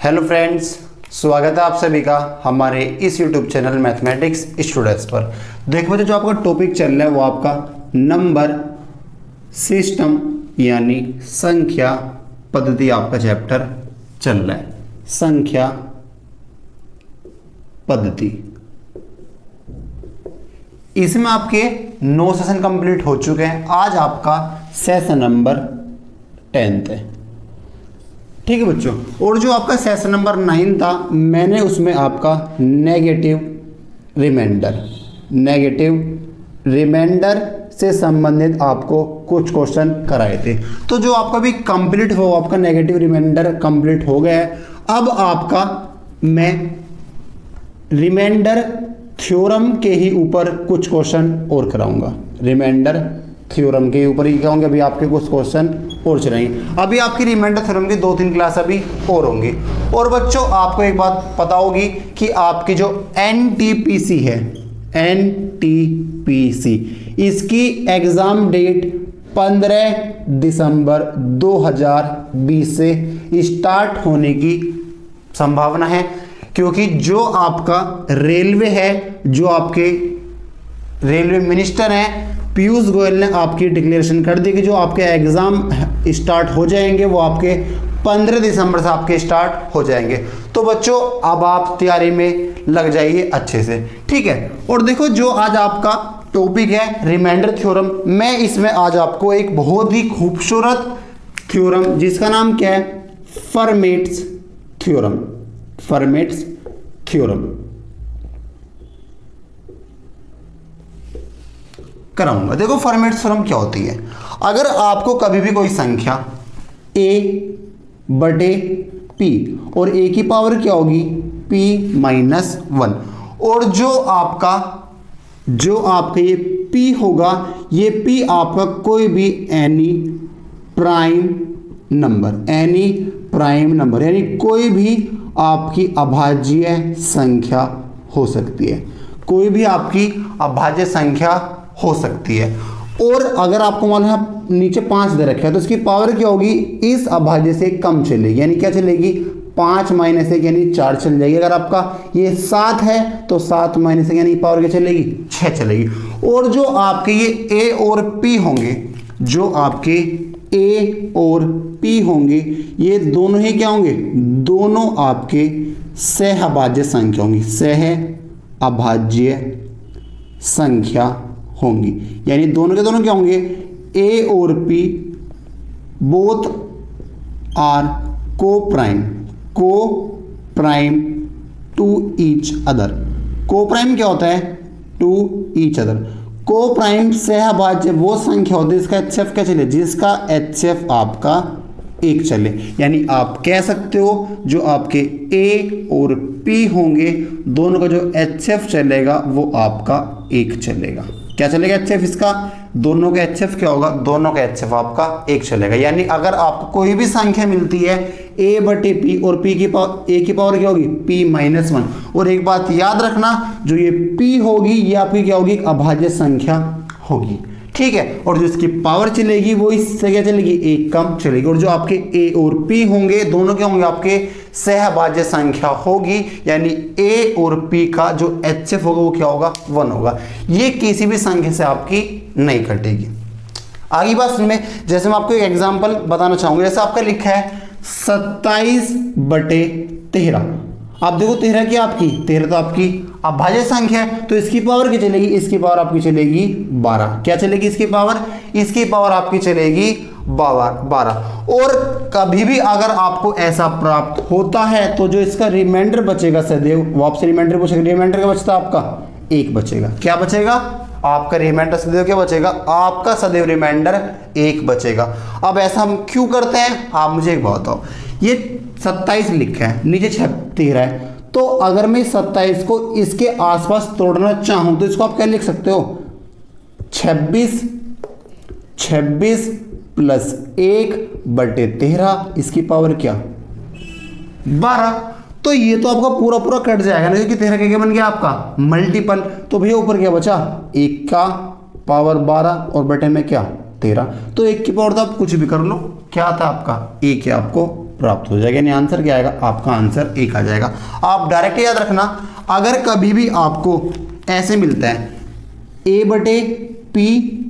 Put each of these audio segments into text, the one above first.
Hello friends, स्वागत है आप सभी का हमारे इस यूट्यूब चैनल मैथमेटिक्स स्टूडेंट्स पर। देखो बच्चों, जो आपका टॉपिक चल रहा है वो आपका नंबर सिस्टम यानी संख्या पद्धति आपका चैप्टर चल रहा है। संख्या पद्धति, इसमें आपके 9 सेशन कंप्लीट हो चुके हैं। आज आपका सेशन नंबर 10 है, ठीक है बच्चों। और जो आपका सेशन नंबर 9 था, मैंने उसमें आपका नेगेटिव रिमाइंडर से संबंधित आपको कुछ क्वेश्चन कराए थे। तो जो आपका भी कंप्लीट हो, आपका नेगेटिव रिमाइंडर कंप्लीट हो गया है। अब आपका मैं रिमाइंडर थ्योरम के ही ऊपर कुछ क्वेश्चन और कराऊंगा। रिमाइंडर थ्योरम के ऊपर ही कराऊंगा। अभी आपके कुछ क्वेश्चन और चलेंगे। अभी आपकी रिमाइंडर थ्योरम की 2-3 क्लास अभी और होंगी। और बच्चों, आपको एक बात पता होगी कि आपकी जो एनटीपीसी है, एनटीपीसी, इसकी एग्जाम डेट 15 दिसंबर 2020 से स्टार्ट होने की संभावना है। क्योंकि जो आपका रेलवे है, जो आपके रेलवे मिनिस्टर हैं पीयूष गोयल ने आपकी डिक्लेरेशन कर दी कि जो आपके एग्जाम स्टार्ट हो जाएंगे वो आपके 15 दिसंबर से आपके स्टार्ट हो जाएंगे। तो बच्चों, अब आप तैयारी में लग जाइए अच्छे से, ठीक है। और देखो, जो आज आपका टॉपिक है रिमाइंडर थ्योरम, मैं इसमें आज आपको एक बहुत ही खूबसूरत थ्योरम, जिसका नाम क्या है, फर्मेट्स थ्योरम, फर्मेट्स थ्योरम कराऊंगा। देखो, फर्मेट्स थ्योरम क्या होती है। अगर आपको कभी भी कोई संख्या a बटे p, और a की पावर क्या होगी, p-1, और जो आपका ये p होगा, ये p आपका कोई भी एनी प्राइम नंबर, यानी कोई भी आपकी अभाज्य संख्या हो सकती है, कोई भी आपकी अभाज्य संख्या हो सकती है। और अगर आपको मालूम है नीचे 5 दे रखा है, तो इसकी पावर क्या होगी, इस अभाज्य से कम चलेगी, यानी क्या चलेगी, 5 - 1 यानी 4 चल जाएगी। अगर आपका ये 7 है तो 7 - 1 यानी पावर क्या चलेगी, 6 चलेगी। और जो आपके ये a और p होंगे, जो आपके a और p होंगे, ये दोनों ही क्या होंगे, दोनों आपके सहअभाज्य संख्या होंगी, सहअभाज्य संख्या होंगी। यानी दोनों के दोनों क्या होंगे, a और p बोथ आर को प्राइम टू ईच अदर। को प्राइम क्या होता है, टू ईच अदर। को प्राइम सहअभाज्य वो संख्या होती है जिसका HCF क्या चले, जिसका HCF आपका 1 चले। यानी आप कह सकते हो जो आपके a और p होंगे, दोनों का जो HCF चलेगा वो आपका 1 चलेगा। क्या चलेगा HCF इसका, दोनों का HCF क्या होगा, दोनों का HCF आपका 1 चलेगा। यानी अगर आपको कोई भी संख्या मिलती है a बटे p, और p की पावर, a की पावर क्या होगी, p-1। और एक बात याद रखना, जो ये p होगी ये आपकी क्या होगी, अभाज्य संख्या होगी, ठीक है। और जो इसकी पावर चलेगी वो इससे क्या चलेगी, 1 कम चलेगी। और जो आपके a और p होंगे, दोनों क्या होंगे, आपके सहअभाज्य संख्या होगी। यानी a और p का जो HCF होगा वो क्या होगा, 1 होगा। ये किसी भी संख्या से आपकी नहीं कटेगी। आगे बात में, जैसे मैं आपको एक एग्जांपल बताना चाहूंगा। जैसे आपका लिखा है 27/13। आप देखो 13 की आपकी, 13 तो आपकी अभाज्य संख्या है, तो इसकी पावर क्या चलेगी, इसकी पावर आपकी चलेगी 12। क्या चलेगी इसकी पावर, इसकी पावर आपकी चलेगी 12। और कभी भी अगर आपको ऐसा प्राप्त होता है तो जो इसका रिमाइंडर बचेगा सदैव, वो आपसे रिमाइंडर पूछेगा, रिमाइंडर क्या बचता है आपका, 1 बचेगा। क्या बचेगा आपका रिमाइंडर सदैव, क्या बचेगा आपका सदैव रिमाइंडर 1 बचेगा। अब ऐसा हम क्यों करते हैं, आप मुझे एक बात बताओ। ये 27 लिखा है, नीचे 13 है, तो अगर मैं 27 को इसके आसपास तोड़ना चाहूं तो इसको आप क्या लिख सकते हो, 26 + 1/13, इसकी पावर क्या, 12। तो ये तो आपका पूरा पूरा कट जाएगा ना, क्योंकि 13 क्या बन गया आपका मल्टीपल। तो भैया ऊपर क्या बचा, 1 का पावर 12 और बटे में क्या 13। तो 1 की पावर तो आप कुछ भी कर लो, क्या आता है आपका 1 है आपको प्राप्त हो जाएगा। यानी आंसर क्या आएगा आपका, आंसर 1 आ जाएगा। आप डायरेक्ट याद रखना, अगर कभी भी आपको ऐसे मिलता है a/p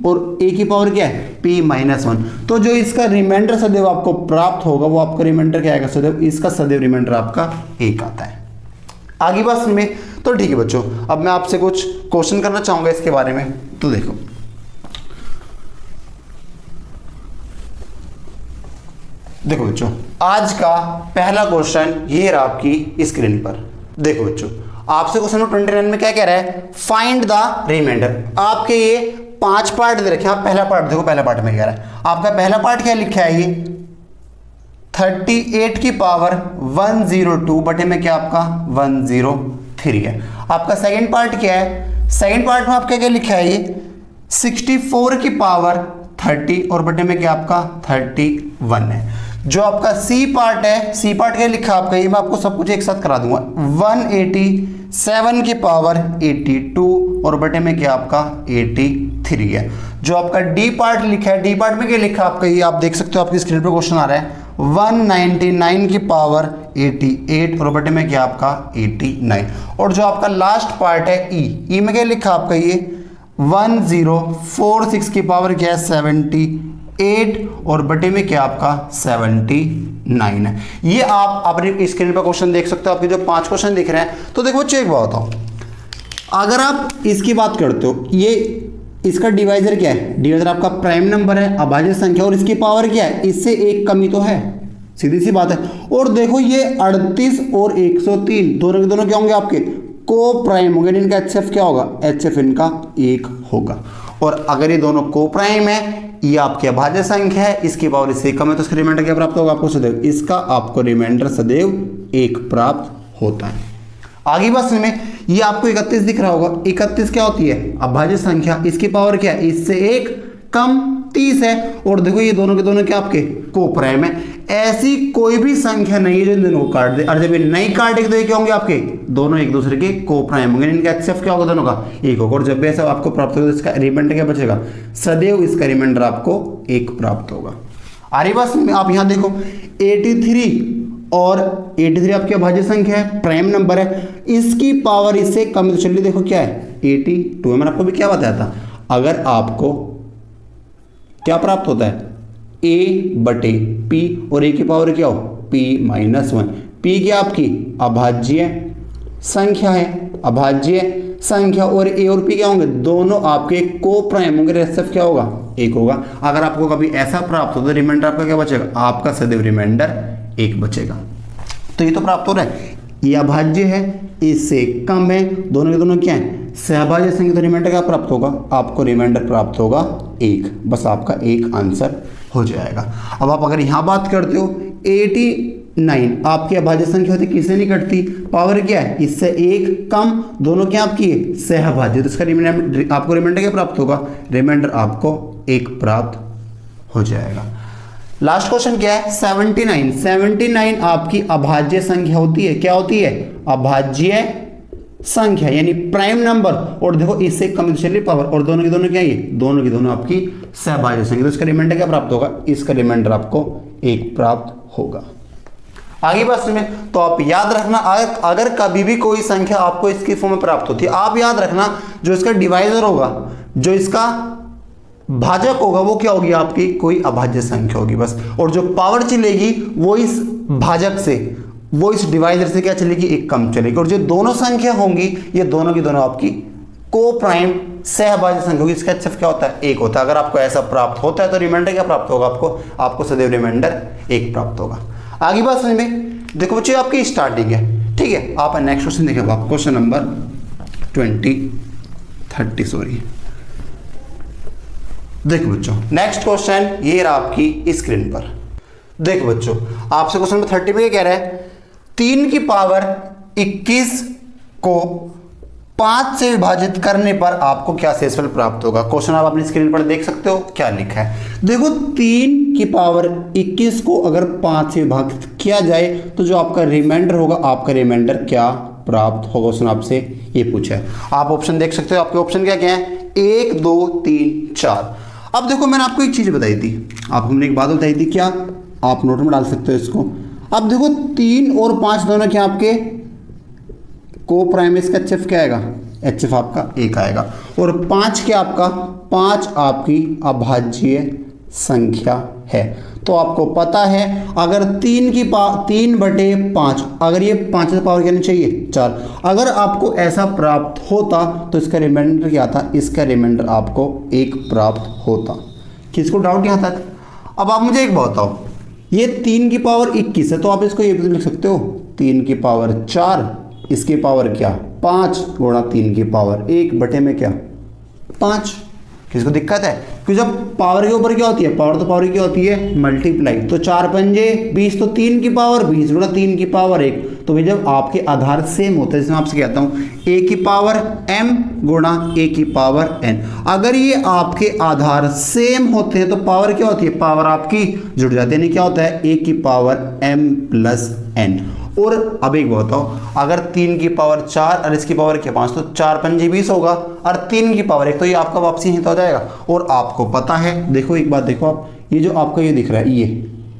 और a की पावर क्या है p-1, तो जो इसका रिमाइंडर सदैव आपको प्राप्त होगा वो आपका रिमाइंडर क्या आएगा, सदैव इसका सदैव रिमाइंडर आपका 1 आता है। आगे बात समझ में, तो ठीक है बच्चों, अब मैं आपसे कुछ क्वेश्चन करना चाहूंगा इसके बारे में। तो देखो बच्चों, आज का पहला क्वेश्चन ये रहा आपकी स्क्रीन पर। देखो बच्चों, आपसे क्वेश्चन नंबर 29 में क्या कह रहा है, फाइंड द रिमाइंडर। आपके ये 5 पार्ट दे रखे हैं। आप पहला पार्ट देखो, पहला पार्ट में क्या रहा है, आपका पहला पार्ट क्या लिखा है, ये 38 की पावर 102 बटे में क्या आपका 103 है। आपका सेकंड पार्ट क्या है, सेकंड पार्ट में आपका क्या लिखा है, ये 64 की पावर 30 और बटे में क्या आपका 31 है। जो आपका सी पार्ट है, सी पार्ट क्या लिखा आपका, ये मैं आपको सब कुछ एक साथ करा दूंगा, 187 की पावर 82 और बटे में क्या आपका 83 है। जो आपका डी पार्ट लिखा है, डी पार्ट में क्या लिखा आपका, ये आप देख सकते हो, आपकी स्क्रीन पे क्वेश्चन आ रहा है, 199 की पावर 88 और बटे में क्या आपका 89। और जो आपका लास्ट पार्ट है ई में क्या लिखा आपका, ये 1046 की पावर क्या है 78 और बटे में क्या आपका 79 है। ये आप अपनी स्क्रीन पर क्वेश्चन देख सकते हो, आपके जो 5 क्वेश्चन दिख रहे हैं। तो देखो बच्चों, एक बात बताओ, अगर आप इसकी बात करते हो, ये इसका डिवाइजर क्या है, डिवाइजर आपका प्राइम नंबर है, अभाज्य संख्या, और इसकी पावर क्या है, इससे एक कमी तो है, सीधी सी बात है। और देखो ये 38 और 103 दोनों के दोनों क्या होंगे आपके को प्राइम होंगे, इनका HF क्या होगा, HF इनका 1 होगा। और अगर ये दोनों को प्राइम है, ये आपकी अभाज्य संख्या है, इसकी पावर इससे कम है, तो इसका रिमाइंडर क्या प्राप्त होगा आपको, सदैव इसका आपको रिमाइंडर सदैव 1 प्राप्त होता है। आगे बात में, ये आपको 31 दिख रहा होगा, 31 क्या होती है अभाज्य संख्या, इसकी पावर क्या है, इससे 1 कम 30 है। और देखो ये दोनों के दोनों क्या आपके को प्राइम है। ऐसी कोई भी संख्या नहीं है जो इन दोनों को काट दे, और जब ये नहीं काटेगी तो ये क्या होंगे आपके दोनों एक दूसरे के को प्राइम होंगे, इनका HF क्या होगा दोनों का 1 होगा। और जब भी ऐसा आपको प्राप्त होगा तो इसका रिमाइंडर क्या बचेगा, सदैव इसका रिमाइंडर आपको 1 प्राप्त होगा। आरी बात में, आप यहां देखो 83 और 83 आपकी अभाज्य संख्या है, प्राइम नंबर है, इसकी पावर इससे कम है, तो चलिए देखो क्या है 82 है। मैंने आपको भी क्या बताया था, अगर आपको क्या प्राप्त होता है a/p और a की पावर क्या हो p-1, p की आपकी अभाज्य संख्या है, अभाज्य संख्या, और a और p क्या होंगे, दोनों आपके को प्राइम होंगे, HF क्या होगा 1 होगा। अगर आपको कभी ऐसा प्राप्त हो तो रिमाइंडर आपका क्या बचेगा, आपका सदैव रिमाइंडर 1 बचेगा। तो ये तो प्राप्त हो रहा है, ये अभाज्य है, इससे कम है, दोनों के दोनों क्या है सहभाज्य संख्या, तो रिमाइंडर क्या प्राप्त होगा, आपको रिमाइंडर प्राप्त होगा 1, बस आपका 1 आंसर हो जाएगा। अब आप अगर यहां बात करते हो 89 आपकी अभाज्य संख्या होती, किससे नहीं कटती, पावर क्या है इससे 1 कम, दोनों क्या आपकी है सहभाज्य, तो इसका रिमाइंडर आपको रिमाइंडर क्या प्राप्त होगा, रिमाइंडर आपको 1 प्राप्त हो जाएगा। लास्ट क्वेश्चन क्या है 79 आपकी अभाज्य संख्या होती है, क्या होती है अभाज्य संख्या यानी प्राइम नंबर, और देखो इससे कम चलिए पावर, और दोनों की दोनों क्या है, दोनों की दोनों आपकी सहभाज्य संख्या, तो इसका रिमाइंडर क्या प्राप्त होगा, इसका रिमाइंडर आपको 1 प्राप्त होगा। आगे बात में, तो आप याद रखना, अगर कभी भी कोई संख्या आपको इसकी फॉर्म में प्राप्त होती है, आप याद रखना जो इसका डिवाइजर होगा, जो इसका भाजक होगा, वो क्या होगी आपकी कोई अभाज्य संख्या होगी बस, और जो पावर चलेगी वो इस भाजक से, वो इस डिवाइजर से क्या चलेगी, 1 कम चलेगी। और जो दोनों संख्या होंगी ये दोनों की दोनों आपकी को प्राइम सहभाज्य संख्या होगी, इसका HF क्या होता है 1 होता है। अगर आपको ऐसा प्राप्त होता है तो रिमाइंडर क्या प्राप्त होगा, आपको सदैव रिमाइंडर 1 प्राप्त होगा। आगे बात समझ में, देखो बच्चों आपकी स्टार्टिंग है, ठीक है। आप नेक्स्ट क्वेश्चन देखिए, आप क्वेश्चन नंबर 30 सॉरी, देखो बच्चों नेक्स्ट क्वेश्चन ये रहा आपकी स्क्रीन पर। देखो बच्चों आपसे क्वेश्चन नंबर 30 में क्या कह रहा है, 3 की पावर 21 को 5 से विभाजित करने पर आपको क्या शेषफल प्राप्त होगा। क्वेश्चन आप अपनी स्क्रीन पर देख सकते हो क्या लिखा है। देखो 3 की पावर 21 को अगर 5 से विभाजित किया जाए तो जो आपका रिमाइंडर होगा, आपका रिमाइंडर क्या प्राप्त होगा, क्वेश्चन आपसे ये पूछा है। आप ऑप्शन देख सकते हो, आपके ऑप्शन क्या क्या है 1 2 3 4। अब देखो मैंने आपको एक चीज बताई थी, आपको हमने एक बात बताई थी, क्या आप नोट में डाल सकते हो इसको। अब देखो 3 और 5 दोनों क्या आपके को प्राइम, इसका एचएफ क्या आएगा, एचएफ आपका 1 आएगा। और 5 क्या आपका, 5 आपकी अभाज्य संख्या है। तो आपको पता है अगर 3/5, अगर ये 5 पावर क्या नहीं चाहिए 4, अगर आपको ऐसा प्राप्त होता तो इसका रिमाइंडर क्या था, इसका रिमाइंडर आपको 1 प्राप्त होता। किसको डाउट यहाँ तक? अब आप मुझे एक बताओ, ये 3 की पावर 21 है, तो आप इसको ये भी लिख सकते हो 3 की पावर 4, इसकी पावर क्या 5 गुणा 3 की पावर 1 बटे में क्या 5। किसको दिक्कत है? क्योंकि जब पावर के ऊपर क्या होती है, पावर तो पावर की होती है मल्टीप्लाई, तो 4 पंजे 20, तो 3 की पावर 20 गुणा 3 की पावर 1। तो भाई जब आपके आधार सेम होते हैं, जैसे मैं आपसे कहता हूँ a की पावर m गुणा a की पावर n, अगर ये आपके आधार सेम होते हैं तो पावर क्या होती है, पावर आपकी जुड़ जाती है, यानी क्या होता है a की पावर m प्लस n। और अब एक बताओ, अगर 3 की पावर 4 और इसकी पावर क्या 5, तो 4 पंजे 20 होगा, और 3 की पावर 1, तो ये आपका वापसी यहीं तो हो जाएगा। और आपको पता है, देखो एक बात देखो आप, ये जो आपको ये दिख रहा है,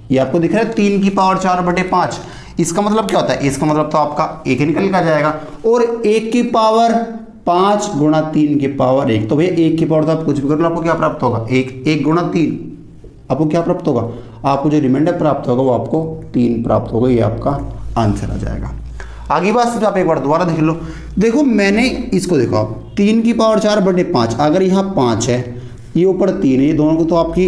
ये आपको दिख रहा है 3 की पावर 4 बटे 5, इसका मतलब क्या होता है, इसका मतलब तो आपका 1 निकल का जाएगा। और 1 की पावर 5 गुणा 3 की पावर 1, तो भैया 1 की पावर तो आप कुछ भी कर लो, आपको क्या प्राप्त होगा, 1 गुणा 3, आपको क्या प्राप्त होगा, आपको जो रिमाइंडर प्राप्त होगा वो आपको 3 प्राप्त होगा। ये आपका आंसर आ जाएगा। आगे बात सिर्फ आप एक बार दोबारा देख लो। देखो मैंने इसको देखो आप 3 की पावर 4 बटे 5, अगर यहाँ 5 है, ये ऊपर 3 है, ये दोनों को तो आपकी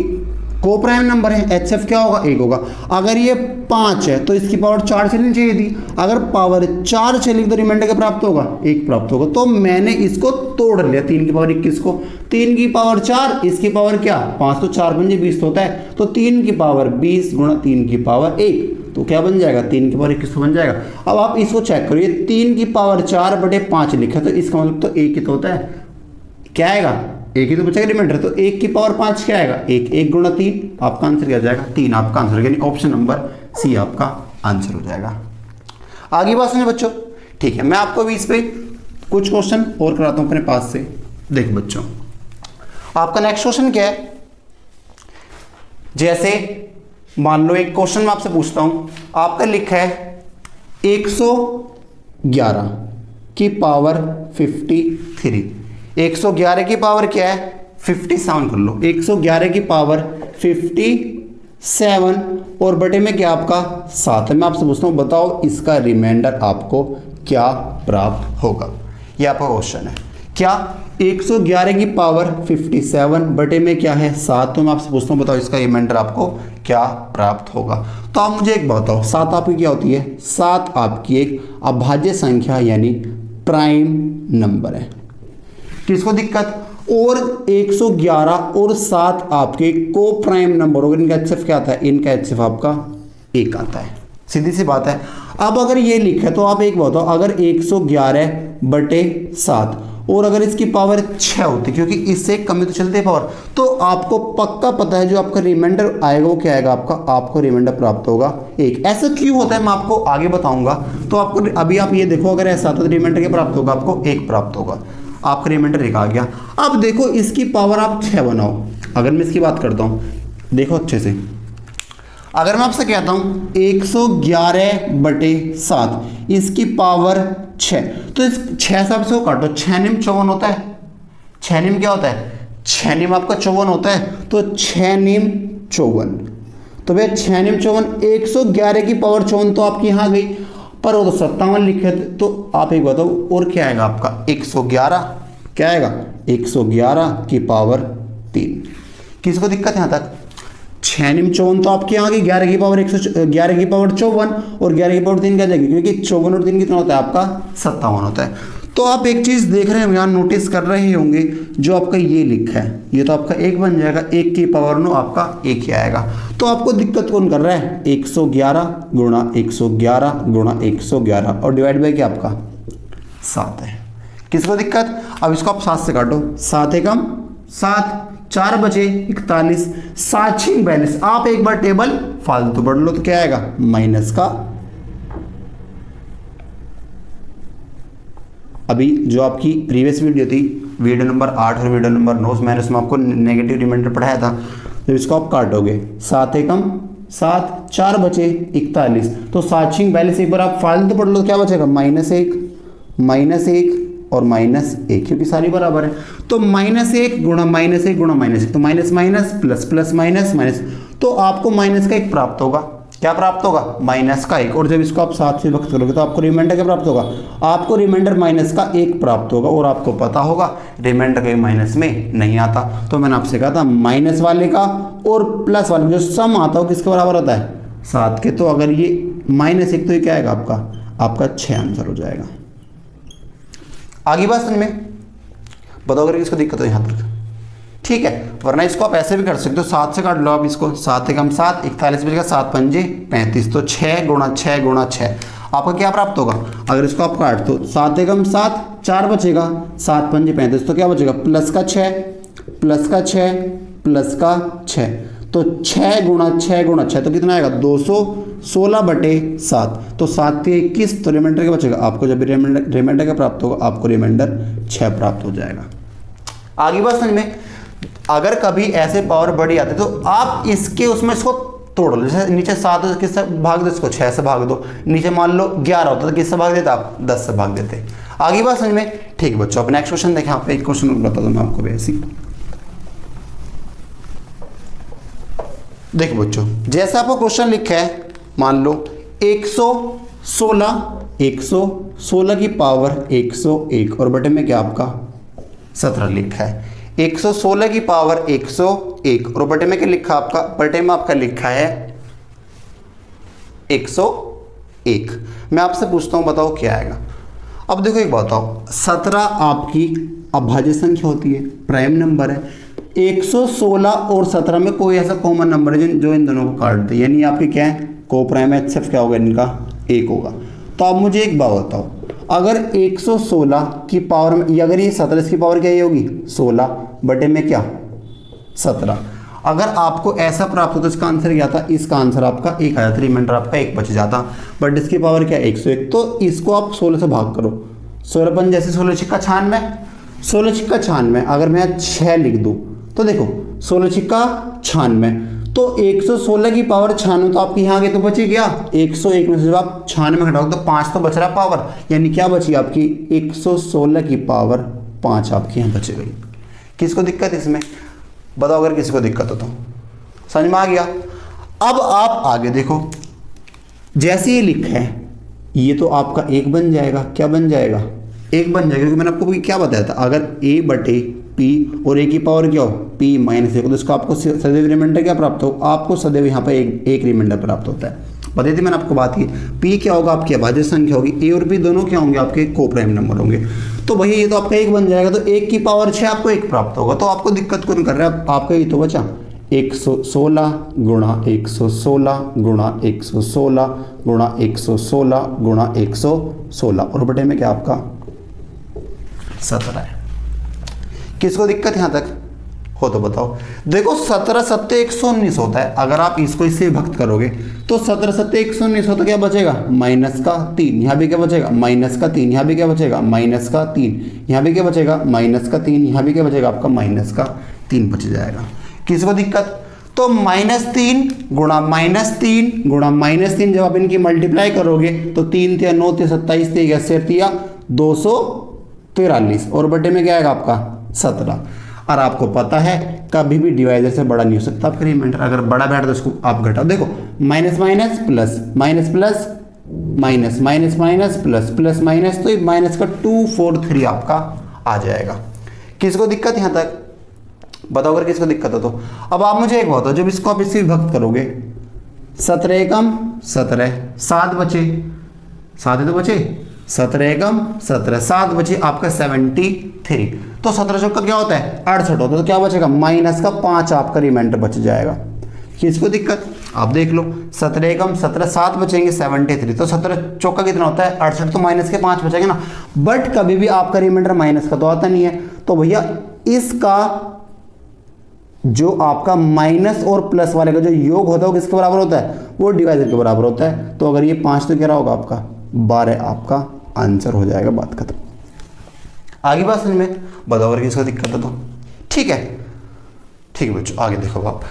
को प्राइम नंबर है, एचएफ क्या होगा 1 होगा। अगर ये 5 है तो इसकी पावर 4 चलनी चाहिए थी, अगर पावर 4 चलेगी तो रिमाइंडर क्या प्राप्त होगा, 1 प्राप्त होगा। तो मैंने इसको तोड़ लिया 3 की पावर 21 को, 3 की पावर 4, इसकी पावर क्या 5, तो 4 पंजे 20 होता है, तो 3 की पावर 20 गुणा 3 की पावर 1, तो क्या बन जाएगा 3 की पावर 21 तो बन जाएगा। अब आप इसको चेक करो, ये 3 की पावर 4 बटे 5 लिखा, तो इसका मतलब तो 1 ही तो होता है, क्या आएगा 1 ही तो बचेगा रिमाइंडर, तो 1 की पावर 5 क्या आएगा 1 गुणा 3, आपका आंसर क्या जाएगा 3, आपका आंसर यानी ऑप्शन नंबर सी आपका आंसर हो जाएगा। आगे बात समझे बच्चों, ठीक है। मैं आपको भी इस पे कुछ क्वेश्चन और कराता हूं अपने पास से। देखो बच्चों, आपका नेक्स्ट क्वेश्चन क्या है, जैसे मान लो एक क्वेश्चन मैं आपसे पूछता हूं, आपका लिखा है 111 की पावर 53, 111 की पावर क्या है 57 कर लो, 111 की पावर 57 और बटे में क्या आपका 7 है। मैं आपसे पूछता हूँ बताओ इसका रिमाइंडर आपको क्या प्राप्त होगा। ये आपका क्वेश्चन है, क्या 111 की पावर 57 बटे में क्या है 7, तो मैं आपसे पूछता हूँ बताओ इसका रिमाइंडर आपको क्या प्राप्त होगा। तो आप मुझे एक बताओ, 7 आपकी क्या होती है, 7 आपकी एक अभाज्य संख्या यानी प्राइम नंबर है। किसको दिक्कत, और 111 और 7 आपके को प्राइम नंबर होगा, इनका एचएफ क्या आता है, इनका एचएफ आपका 1 आता है, सीधी सी बात है। अब अगर ये लिखा है तो आप एक बताओ, अगर 111 बटे 7 और अगर इसकी पावर 6 होती, क्योंकि इससे कमी तो चलती है पावर, तो आपको पक्का पता है जो आपका रिमाइंडर आएगा वो क्या आएगा, आपको रिमाइंडर प्राप्त होगा 1। ऐसा क्यों होता है मैं आपको आगे बताऊंगा। तो आपको अभी आप ये देखो, अगर ऐसा तो रिमाइंडर क्या प्राप्त होगा, आपको 1 प्राप्त होगा, आपका रिमाइंडर 1 आ गया। अब देखो इसकी पावर आप 6 बनाओ, अगर मैं इसकी बात करता हूँ देखो अच्छे से, अगर मैं आपसे कहता हूं 111 बटे 7 इसकी पावर 6, तो इस 6 से आपसे वो काटो, 6 निम 54 होता है, 6 निम क्या होता है, 6 निम आपका 54 होता है, तो 6 निम 54, तो भैया 6 निम 54, 111 की पावर 54 तो आपकी यहाँ गई, पर वो तो 57 लिखे थे। तो आप एक बताओ और क्या आएगा आपका 111, क्या आएगा 111 की पावर 3। किसको दिक्कत है यहाँ तक, 6 निम 54 तो आपके यहाँ की 11 की पावर 11 की पावर 54 और 11 की पावर 3 क्या जाएगी, क्योंकि 54 और 3 कितना होता है आपका 57 होता है। तो आप एक चीज़ देख रहे हैं यहाँ, नोटिस कर रहे होंगे, जो आपका ये लिखा है ये तो आपका 1 बन जाएगा, 1 की पावर 9 आपका 1 ही आएगा। तो आपको दिक्कत कौन कर रहा है, 111 गुणा 111 गुणा 111 और डिवाइड बाय क्या आपका 7 है। किसको दिक्कत, अब इसको आप 7 से काटो, 7 एकम 7, 4 बचे 41, 7 6 42। आप एक बार टेबल फालतू पढ़ लो तो क्या आएगा माइनस का, अभी जो आपकी प्रीवियस वीडियो थी वीडियो नंबर 8 और वीडियो नंबर 9, मैंने उसमें आपको नेगेटिव रिमाइंडर पढ़ाया था। तो इसको आप काटोगे, 7 एकम 7, 4 बचे 41, तो 7×42 एक बार आप फालतू पढ़ लो, क्या बचेगा -1 और -1, क्योंकि सारी बराबर है। तो -1 गुणा -1 गुणा -1, तो minus minus plus plus minus minus, तो आपको माइनस का 1 प्राप्त होगा। क्या प्राप्त होगा? माइनस का 1। और जब इसको आप 7 से विभक्त करोगे तो आपको रिमाइंडर क्या प्राप्त होगा? आपको रिमाइंडर माइनस का 1 प्राप्त होगा। और आपको पता होगा रिमाइंडर कभी माइनस में नहीं आता। तो मैंने आपसे कहा था माइनस वाले का और प्लस वाले जो सम आता है किसके बराबर होता है? 7 के। तो अगर ये -1 तो ये क्या आएगा आपका 6 आंसर हो जाएगा। आगे बात समझ में? बताओ अगर इसको दिक्कत हो यहाँ तक, ठीक है। वरना इसको आप ऐसे भी कर सकते हो, 7 से काट लो आप इसको, 7 एकम 7, 41 बचेगा, 7 पंजे 35, तो 6 गुणा 6 गुणा 6 आपका क्या प्राप्त होगा? अगर इसको आप काट दो, 7 एकम 7, 4 बचेगा, 7 पंजे 35, तो क्या बचेगा? प्लस का 6 प्लस का 6 प्लस का 6, तो 6 गुणा 6 गुणा 6 तो कितना आएगा? 216/7, तो 7 के 21, तो रिमाइंडर क्या बचेगा? आपको जब रिमाइंडर क्या प्राप्त होगा? आपको रिमाइंडर 6 प्राप्त हो जाएगा। आगे बात समझ में? अगर कभी ऐसे पावर बड़ी आती है तो आप इसके उसमें इसको तोड़ लो। जैसे नीचे 7 है, किससे भाग दो? इसको 6 से भाग दो। नीचे मान लो 11 होता तो किससे भाग देते आप? 10 से भाग देते। आगे बात समझ में? ठीक है बच्चों, अब नेक्स्ट क्वेश्चन देखें। यहाँ पे एक क्वेश्चन बता दूं मैं आपको वैसे। देखो बच्चों, जैसा आपको क्वेश्चन लिखा है, मान लो 116 की पावर 101 और बटे में क्या आपका 17 लिखा है। 116 की पावर 101 और बटे में क्या लिखा आपका? बटे में आपका लिखा है 101। मैं आपसे पूछता हूं, बताओ क्या आएगा? अब देखो एक बात बताओ, 17 आपकी अभाज्य संख्या होती है, प्राइम नंबर है। 116 और 17 में कोई ऐसा कॉमन नंबर है जो इन दोनों को काट दे, यानी आपके क्या है? को प्राइम है, HCF क्या होगा इनका? 1 होगा। तो आप मुझे एक बात बताओ, अगर 116 की पावर में, अगर ये 17 इसकी पावर क्या होगी? 16 बटे में क्या? 17। अगर आपको ऐसा प्राप्त होता तो इसका आंसर क्या था? इसका आंसर आपका 1 आ जाता, रिमाइंडर आपका 1 बच जाता। बट इसकी पावर क्या? 101। तो इसको आप 16 से भाग करो। 16 पन जैसे 16 छिक्का 96, 16 छिक्का 96। अगर मैं 6 लिख दूँ तो देखो 16 छिक्का 96, तो 116 की पावर 96, तो आपकी यहाँ के तो बची क्या? 101 में से जब आप 96 घटाओगे तो 5 तो बच रहा पावर, यानी क्या बची आपकी? 116 की पावर 5 आपकी यहाँ बच गई। किसको दिक्कत इसमें? बताओ अगर किसी को दिक्कत हो तो। समझ में आ गया? अब आप आगे देखो, जैसे ये लिखा है ये तो आपका 1 बन जाएगा। क्या बन जाएगा? 1 बन जाएगा, क्योंकि मैंने आपको क्या बताया था, अगर a बटे p और a की पावर क्या हो? p माइनस 1, तो इसको आपको सदैव रिमाइंडर क्या प्राप्त हो? आपको सदैव यहाँ पर एक रिमाइंडर प्राप्त होता है। बताई थी मैंने आपको बात की। p क्या होगा? आपकी अभाज्य संख्या होगी। a और p दोनों क्या होंगे? आपके को प्राइम नंबर होंगे। तो भैया ये तो आपका 1 बन जाएगा, तो 1 की पावर 6 आपको 1 प्राप्त होगा। तो आपको दिक्कत कौन कर रहा है? आपका ये तो बचा 116 गुणा 116 गुणा 116 गुणा 116 गुणा 116 और बटे में क्या आपका 17 है। किसको दिक्कत यहां तक हो तो बताओ। देखो 17 सत्ते 119 होता है, अगर आप इसको इससे विभक्त करोगे तो 17 सत्ते 119 होता, क्या बचेगा? माइनस का 3। यहाँ भी क्या बचेगा? माइनस का 3। यहाँ भी क्या बचेगा? माइनस का 3। यहाँ भी क्या बचेगा? माइनस का 3। यहाँ भी क्या बचेगा? आपका माइनस का 3 बच जाएगा। किसको दिक्कत? तो -3 गुणा -3 गुणा -3, जब आप इनकी मल्टीप्लाई करोगे तो 3 × 9 = 27, 3 243 और बटे में क्या आएगा आपका 17। और आपको पता है कभी भी डिवाइजर से बड़ा नहीं हो सकता आपका रिमाइंडर। अगर बड़ा बैठ तो उसको आप घटाओ। देखो minus minus plus minus plus minus minus minus plus plus minus, तो माइनस का 243 आपका आ जाएगा। किसको दिक्कत यहाँ तक? बताओ अगर किसको दिक्कत हो तो। अब आप मुझे एक बताओ, जब इसको आप इससे विभक्त करोगे 17 एकम 17, 7 बचे, 7 तो बचे, 17 एकम 17, 7 बचे आपका 73। तो 17 चौका क्या होता है? 68 होता है। तो क्या बचेगा? माइनस का 5 आपका रिमाइंडर बच जाएगा। किसको दिक्कत? आप देख लो 17 एकम 17, 7 बचेंगे 73, तो 17 चौका कितना होता है? 68, तो माइनस के 5 बचेंगे ना। बट कभी भी आपका रिमाइंडर माइनस का तो आता नहीं है, तो भैया इसका जो आपका माइनस और प्लस वाले का जो योग होता है वो किसके बराबर होता है? वो डिवाइजर के बराबर होता है। तो अगर ये 5 तो क्या होगा आपका 12 आपका आंसर हो जाएगा। बात खत्म। आगे बात समझ में? बताओ अगर किसको दिक्कत है तो। ठीक है, ठीक है बच्चों, आगे देखो आप।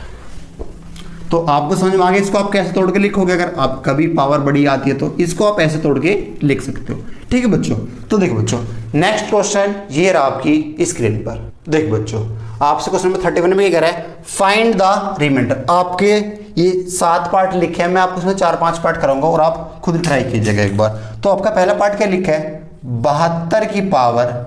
तो आपको समझ में आ गया इसको आप कैसे तोड़ के लिखोगे। अगर आप कभी पावर बड़ी आती है तो इसको आप ऐसे तोड़ के लिख सकते हो। ठीक है बच्चों, तो देखो बच्चों नेक्स्ट क्वेश्चन ये रहा आपकी स्क्रीन पर। देखो बच्चों आपसे क्वेश्चन नंबर 31 में ये कह रहा है फाइंड द रिमाइंडर। आपके ये 7 पार्ट लिखे हैं, मैं आपको उसमें 4-5 पार्ट कराऊंगा और आप खुद ट्राई कीजिएगा एक बार। तो आपका पहला पार्ट क्या लिखा है 72 की पावर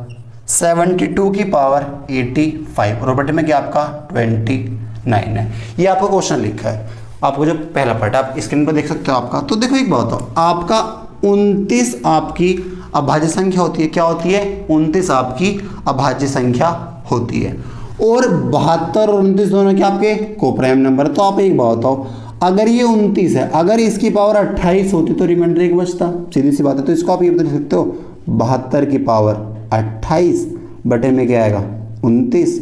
72 की पावर 85 और बटे में क्या आपका 29 है। ये आपका क्वेश्चन लिखा है। आपको जो पहला पार्ट आप स्क्रीन पर देख सकते हो आपका। तो देखो एक बात बताओ, आपका 29 आपकी अभाज्य संख्या होती है। क्या होती है 29 आपकी अभाज्य संख्या होती है और 72 और 29 दोनों के आपके कोप्राइम नंबर। तो आप एक बात बताओ, अगर ये 29 है, अगर इसकी पावर 28 होती तो रिमाइंडर एक बचता, सीधी सी बात है। तो इसको आप ये बता सकते हो 72 की पावर 28 बटे में क्या आएगा 29।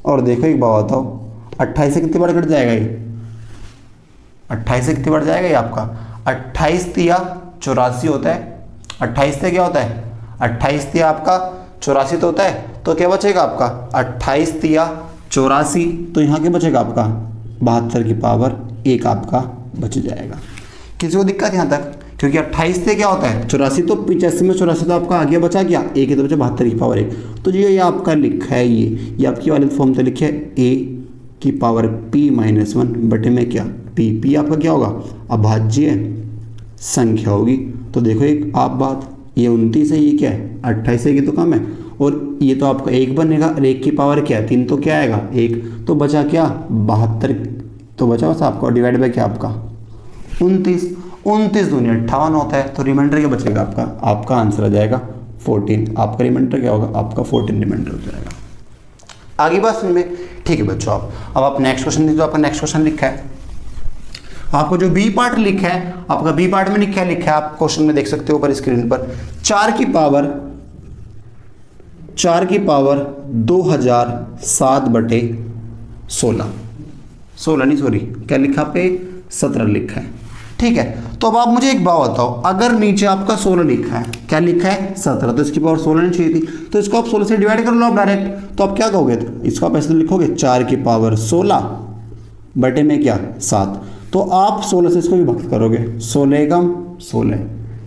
और देखो एक बात बताओ 28 से कितनी बार कट जाएगा ये 28 से कितनी बार जाएगा ये आपका 28 तिया 84 होता है। 28 से क्या होता है 28 तिया आपका 84 तो होता है। तो क्या बचेगा आपका 28 तिया 84। तो यहाँ क्या बचेगा आपका 72 की पावर 1 आपका बच जाएगा। किसी को दिक्कत यहाँ तक, क्योंकि 28 से क्या होता है 84 तो 85 में 84 तो आपका आगे बचा क्या 1 है तो बचा 72 की पावर 1। तो जो ये आपका लिखा है ये आपकी वाले फॉर्म से लिखे a की पावर p-1 बटे में क्या p आपका क्या होगा अभाज्य संख्या होगी। तो देखो एक आप बात, ये 29 है, ये क्या है 28 है, ये तो कम है और ये तो आपका 1 बनेगा और 1 की पावर क्या है 3 तो क्या आएगा 1। तो बचा क्या 72, तो बचा बस आपका डिवाइड बाय क्या आपका 29। 29 दूनी 58 होता है। तो रिमाइंडर क्या बचेगा आपका आंसर आ जाएगा 14। आपका रिमाइंडर क्या होगा आपका 14 रिमाइंडर हो जाएगा। आगे बात समझ में। ठीक है बच्चों, अब आप नेक्स्ट क्वेश्चन दीजिए। आपका नेक्स्ट क्वेश्चन लिखा है, आपको जो बी पार्ट लिखा है, आपका बी पार्ट में लिखा है आप क्वेश्चन में देख सकते हो ऊपर स्क्रीन पर 4 की पावर 2007 बटे 16 नहीं सॉरी क्या लिखा पे 17 लिखा है। ठीक है, तो अब आप मुझे एक बात बताओ, अगर नीचे आपका 16 लिखा है, क्या लिखा है 17, तो इसकी पावर 16 नहीं चाहिए थी, तो इसको आप 16 से डिवाइड कर लो आप डायरेक्ट। तो आप क्या कहोगे, इसको आप ऐसे लिखोगे 4 की पावर 16 बटे में क्या 7। तो आप 16 से इसको विभक्त करोगे, 16 एकम 16,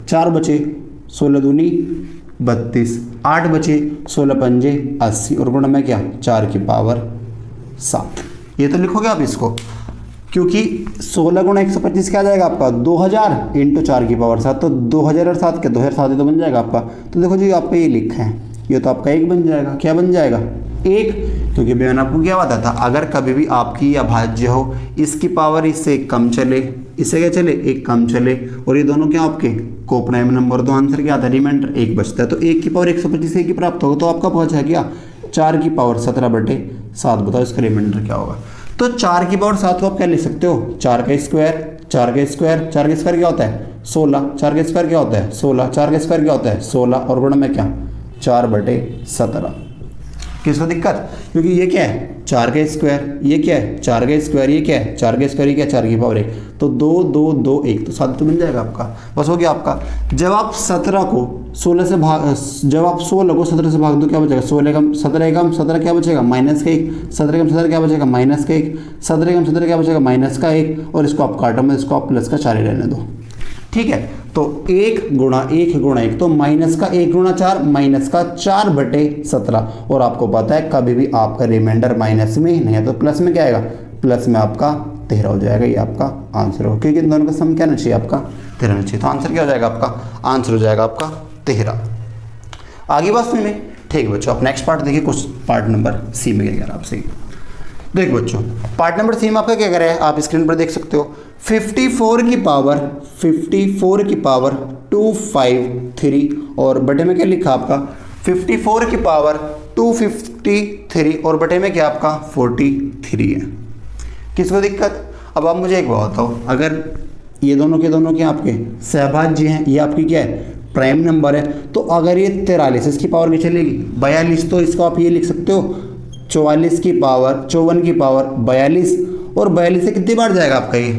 4 बचे 16 दूनी 32, 8 बचे 16 पंजे 80 और गुणा में क्या 4 की पावर 7। ये तो लिखोगे आप इसको, क्योंकि 16 गुणा 125 क्या आ जाएगा आपका 2000 इंटू 4 की पावर 7। तो 2000 और 7 के 2007 तो बन जाएगा आपका। तो देखो जी आपका ये लिखा है, ये तो आपका 1 बन जाएगा। क्या बन जाएगा 1, क्योंकि मैंने आपको क्या बताया था, अगर कभी भी आपकी अभाज्य हो इसकी पावर इससे कम चले, इससे क्या चले 1 कम चले और ये दोनों क्या आपके कोप्राइम नंबर, तो आंसर क्या आता है रिमाइंडर 1 बचता है। तो 1 की पावर 125 1 की प्राप्त होगा, तो आपका पहुंचा गया 4 की पावर 17 बटे 7। बताओ इसका रिमाइंडर क्या होगा। तो 4 की पावर 7 को आप क्या लिख सकते हो 4 का स्क्वायर, 4 का स्क्वायर, 4 का स्क्वायर क्या होता है 16, 4 का स्क्वायर क्या होता है 16, 4 का स्क्वायर क्या होता है 16 और गुणा में क्या 4 बटे 17। किसको दिक्कत, क्योंकि ये क्या है 4 का स्क्वायर, ये क्या है 4 का स्क्वायर, ये क्या है 4 का स्क्वायर, ये क्या है 4 की पावर 1, तो 2 2 2 1 तो 7 तो बन जाएगा आपका। बस हो गया आपका। जब आप 17 को 16 से भाग, जब आप 16 को 17 से भाग दो क्या बचेगा 16 एकम 17 एकम 17 क्या बचेगा माइनस का 1, 17 एकम 17 क्या बचेगा माइनस का 1, 17 एकम 17 क्या बचेगा माइनस का 1 और इसको आप काटो में इसको आप प्लस का 4 ही रहने दो। ठीक है, तो 1 गुणा 1 तो माइनस का 1 गुणा 4 माइनस का 4 बटे 17। और आपको पता है कभी भी आपका रिमाइंडर माइनस में नहीं है तो प्लस में क्या आएगा, प्लस में आपका 13 हो जाएगा। ये आपका आंसर होगा, क्योंकि इन दोनों का सम क्या होना चाहिए आपका 13 होना चाहिए। तो आंसर क्या हो जाएगा आपका, आंसर हो जाएगा आपका 13। आगे बात सुनिए। ठीक है बच्चों, आप नेक्स्ट पार्ट देखिए, कुछ पार्ट नंबर सी में क्या कह रहा है आपसे। देखो बच्चों पार्ट नंबर सी में आपका क्या कह रहा है, आप स्क्रीन पर देख सकते हो 54 की पावर 253 और बटे में क्या लिखा आपका 54 की पावर 253 और बटे में क्या आपका 43 है। किसको दिक्कत। अब आप मुझे एक बात बताओ, अगर ये दोनों के दोनों क्या आपके सहभाज्य हैं, ये आपकी क्या है प्राइम नंबर है, तो अगर ये 43 इसकी पावर की चलेगी 42, तो इसको आप ये लिख सकते हो 54 की पावर 42 और 42 से कितनी बार जाएगा आपका ये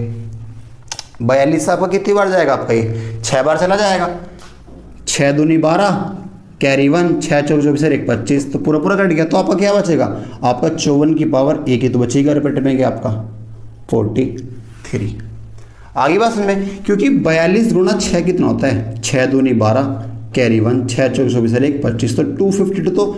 42 से आपका कितनी बार जाएगा आपका ये 6 बार चला जाएगा। 6 दूनी 12 कैरी 1, 6 चौक 24 1 25, तो पूरा कट गया। तो आपका क्या बचेगा, आपका 54 की पावर 1 ही तो बचेगा, रिपीट में क्या आपका 3। आगे बात समझ में, क्योंकि 42 गुणा 6 कितना होता है, 6 दूनी 12, कैरी 1, 6 चौक 24 1 25, तो 252, तो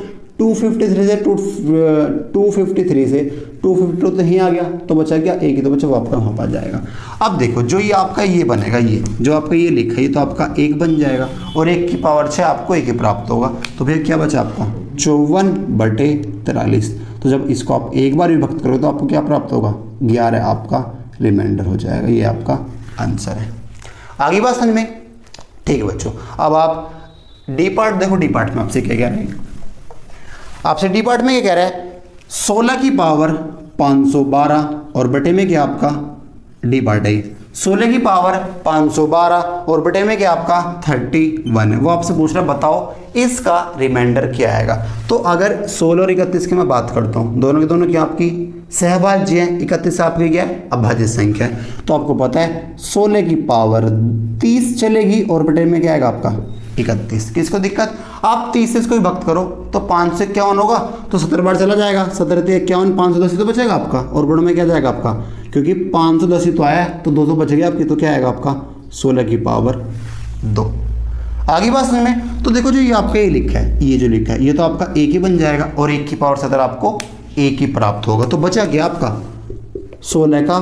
253 से 252 तो यहीं आ गया, तो बचा क्या, एक ही तो बचा, वो आपका वहाँ पर जाएगा। अब देखो जो ये आपका ये बनेगा, ये जो आपका ये लिखा है, ये तो आपका 1 बन जाएगा, और 1 की पावर 6 आपको 1 ही प्राप्त होगा। तो भैया क्या बचा आपका 54/43। तो जब इसको आप एक बार विभक्त करोगे तो आपको क्या प्राप्त होगा, 11 आपका रिमाइंडर हो जाएगा। ये आपका आंसर है। आगे बात समझ में, ठीक है बच्चों। अब आप डी पार्ट देखो, डी पार्ट में आपसे क्या कह रहे हैं, आपसे डी पार्ट में क्या कह रहा है, 16 की पावर 512 और बटे में क्या आपका, डी पार्ट है 16 की पावर 512 और बटे में क्या आपका 31 है। वो आपसे पूछ रहा है बताओ इसका रिमाइंडर क्या आएगा। तो अगर 16 और 31 की मैं बात करता हूँ, दोनों के दोनों क्या आपकी सहभाज्य है, 31 आपकी क्या है, अभाज्य संख्या है। तो आपको पता है 16 की पावर 30 चलेगी और बटे में क्या आएगा आपका 31। किसको दिक्कत, आप 30 से इसको विभक्त करो तो 5 से 51 होगा, तो 17 बार चला जाएगा, 17 से 51, 510 तो बचेगा आपका, और बड़ों में क्या जाएगा आपका, क्योंकि 510 ही तो आया है तो 200 बच गया आपकी, तो क्या आएगा आपका 16 की पावर 2। आगे बात समझ में, तो देखो जो ये आपका ये लिखा है, ये जो लिखा है ये तो आपका 1 ही बन जाएगा, और 1 की पावर 17 आपको 1 ही प्राप्त होगा। तो बचा क्या आपका 16 का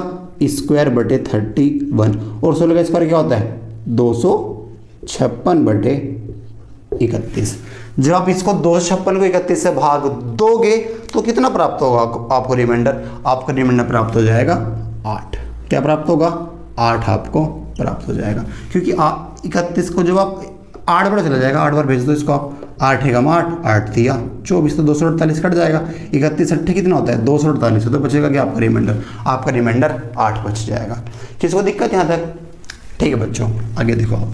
स्क्वायर बटे 31, और 16 का स्क्वायर क्या होता है 256/31। जब आप इसको 256 को 31 से भाग दोगे तो कितना प्राप्त होगा आपको रिमाइंडर, आपको रिमाइंडर प्राप्त हो जाएगा 8। क्या प्राप्त होगा, 8 आपको प्राप्त हो जाएगा, क्योंकि 31 को जब आप 8 बार चला जाएगा, 8 बार भेज दो इसको आप, 8 है 8 दिया 24, तो 248 कट जाएगा, 31 8 कितना होता है 248, तो बचेगा क्या आपका रिमाइंडर 8 बच जाएगा। किसको दिक्कत यहाँ तक, ठीक है बच्चों। आगे देखो आप,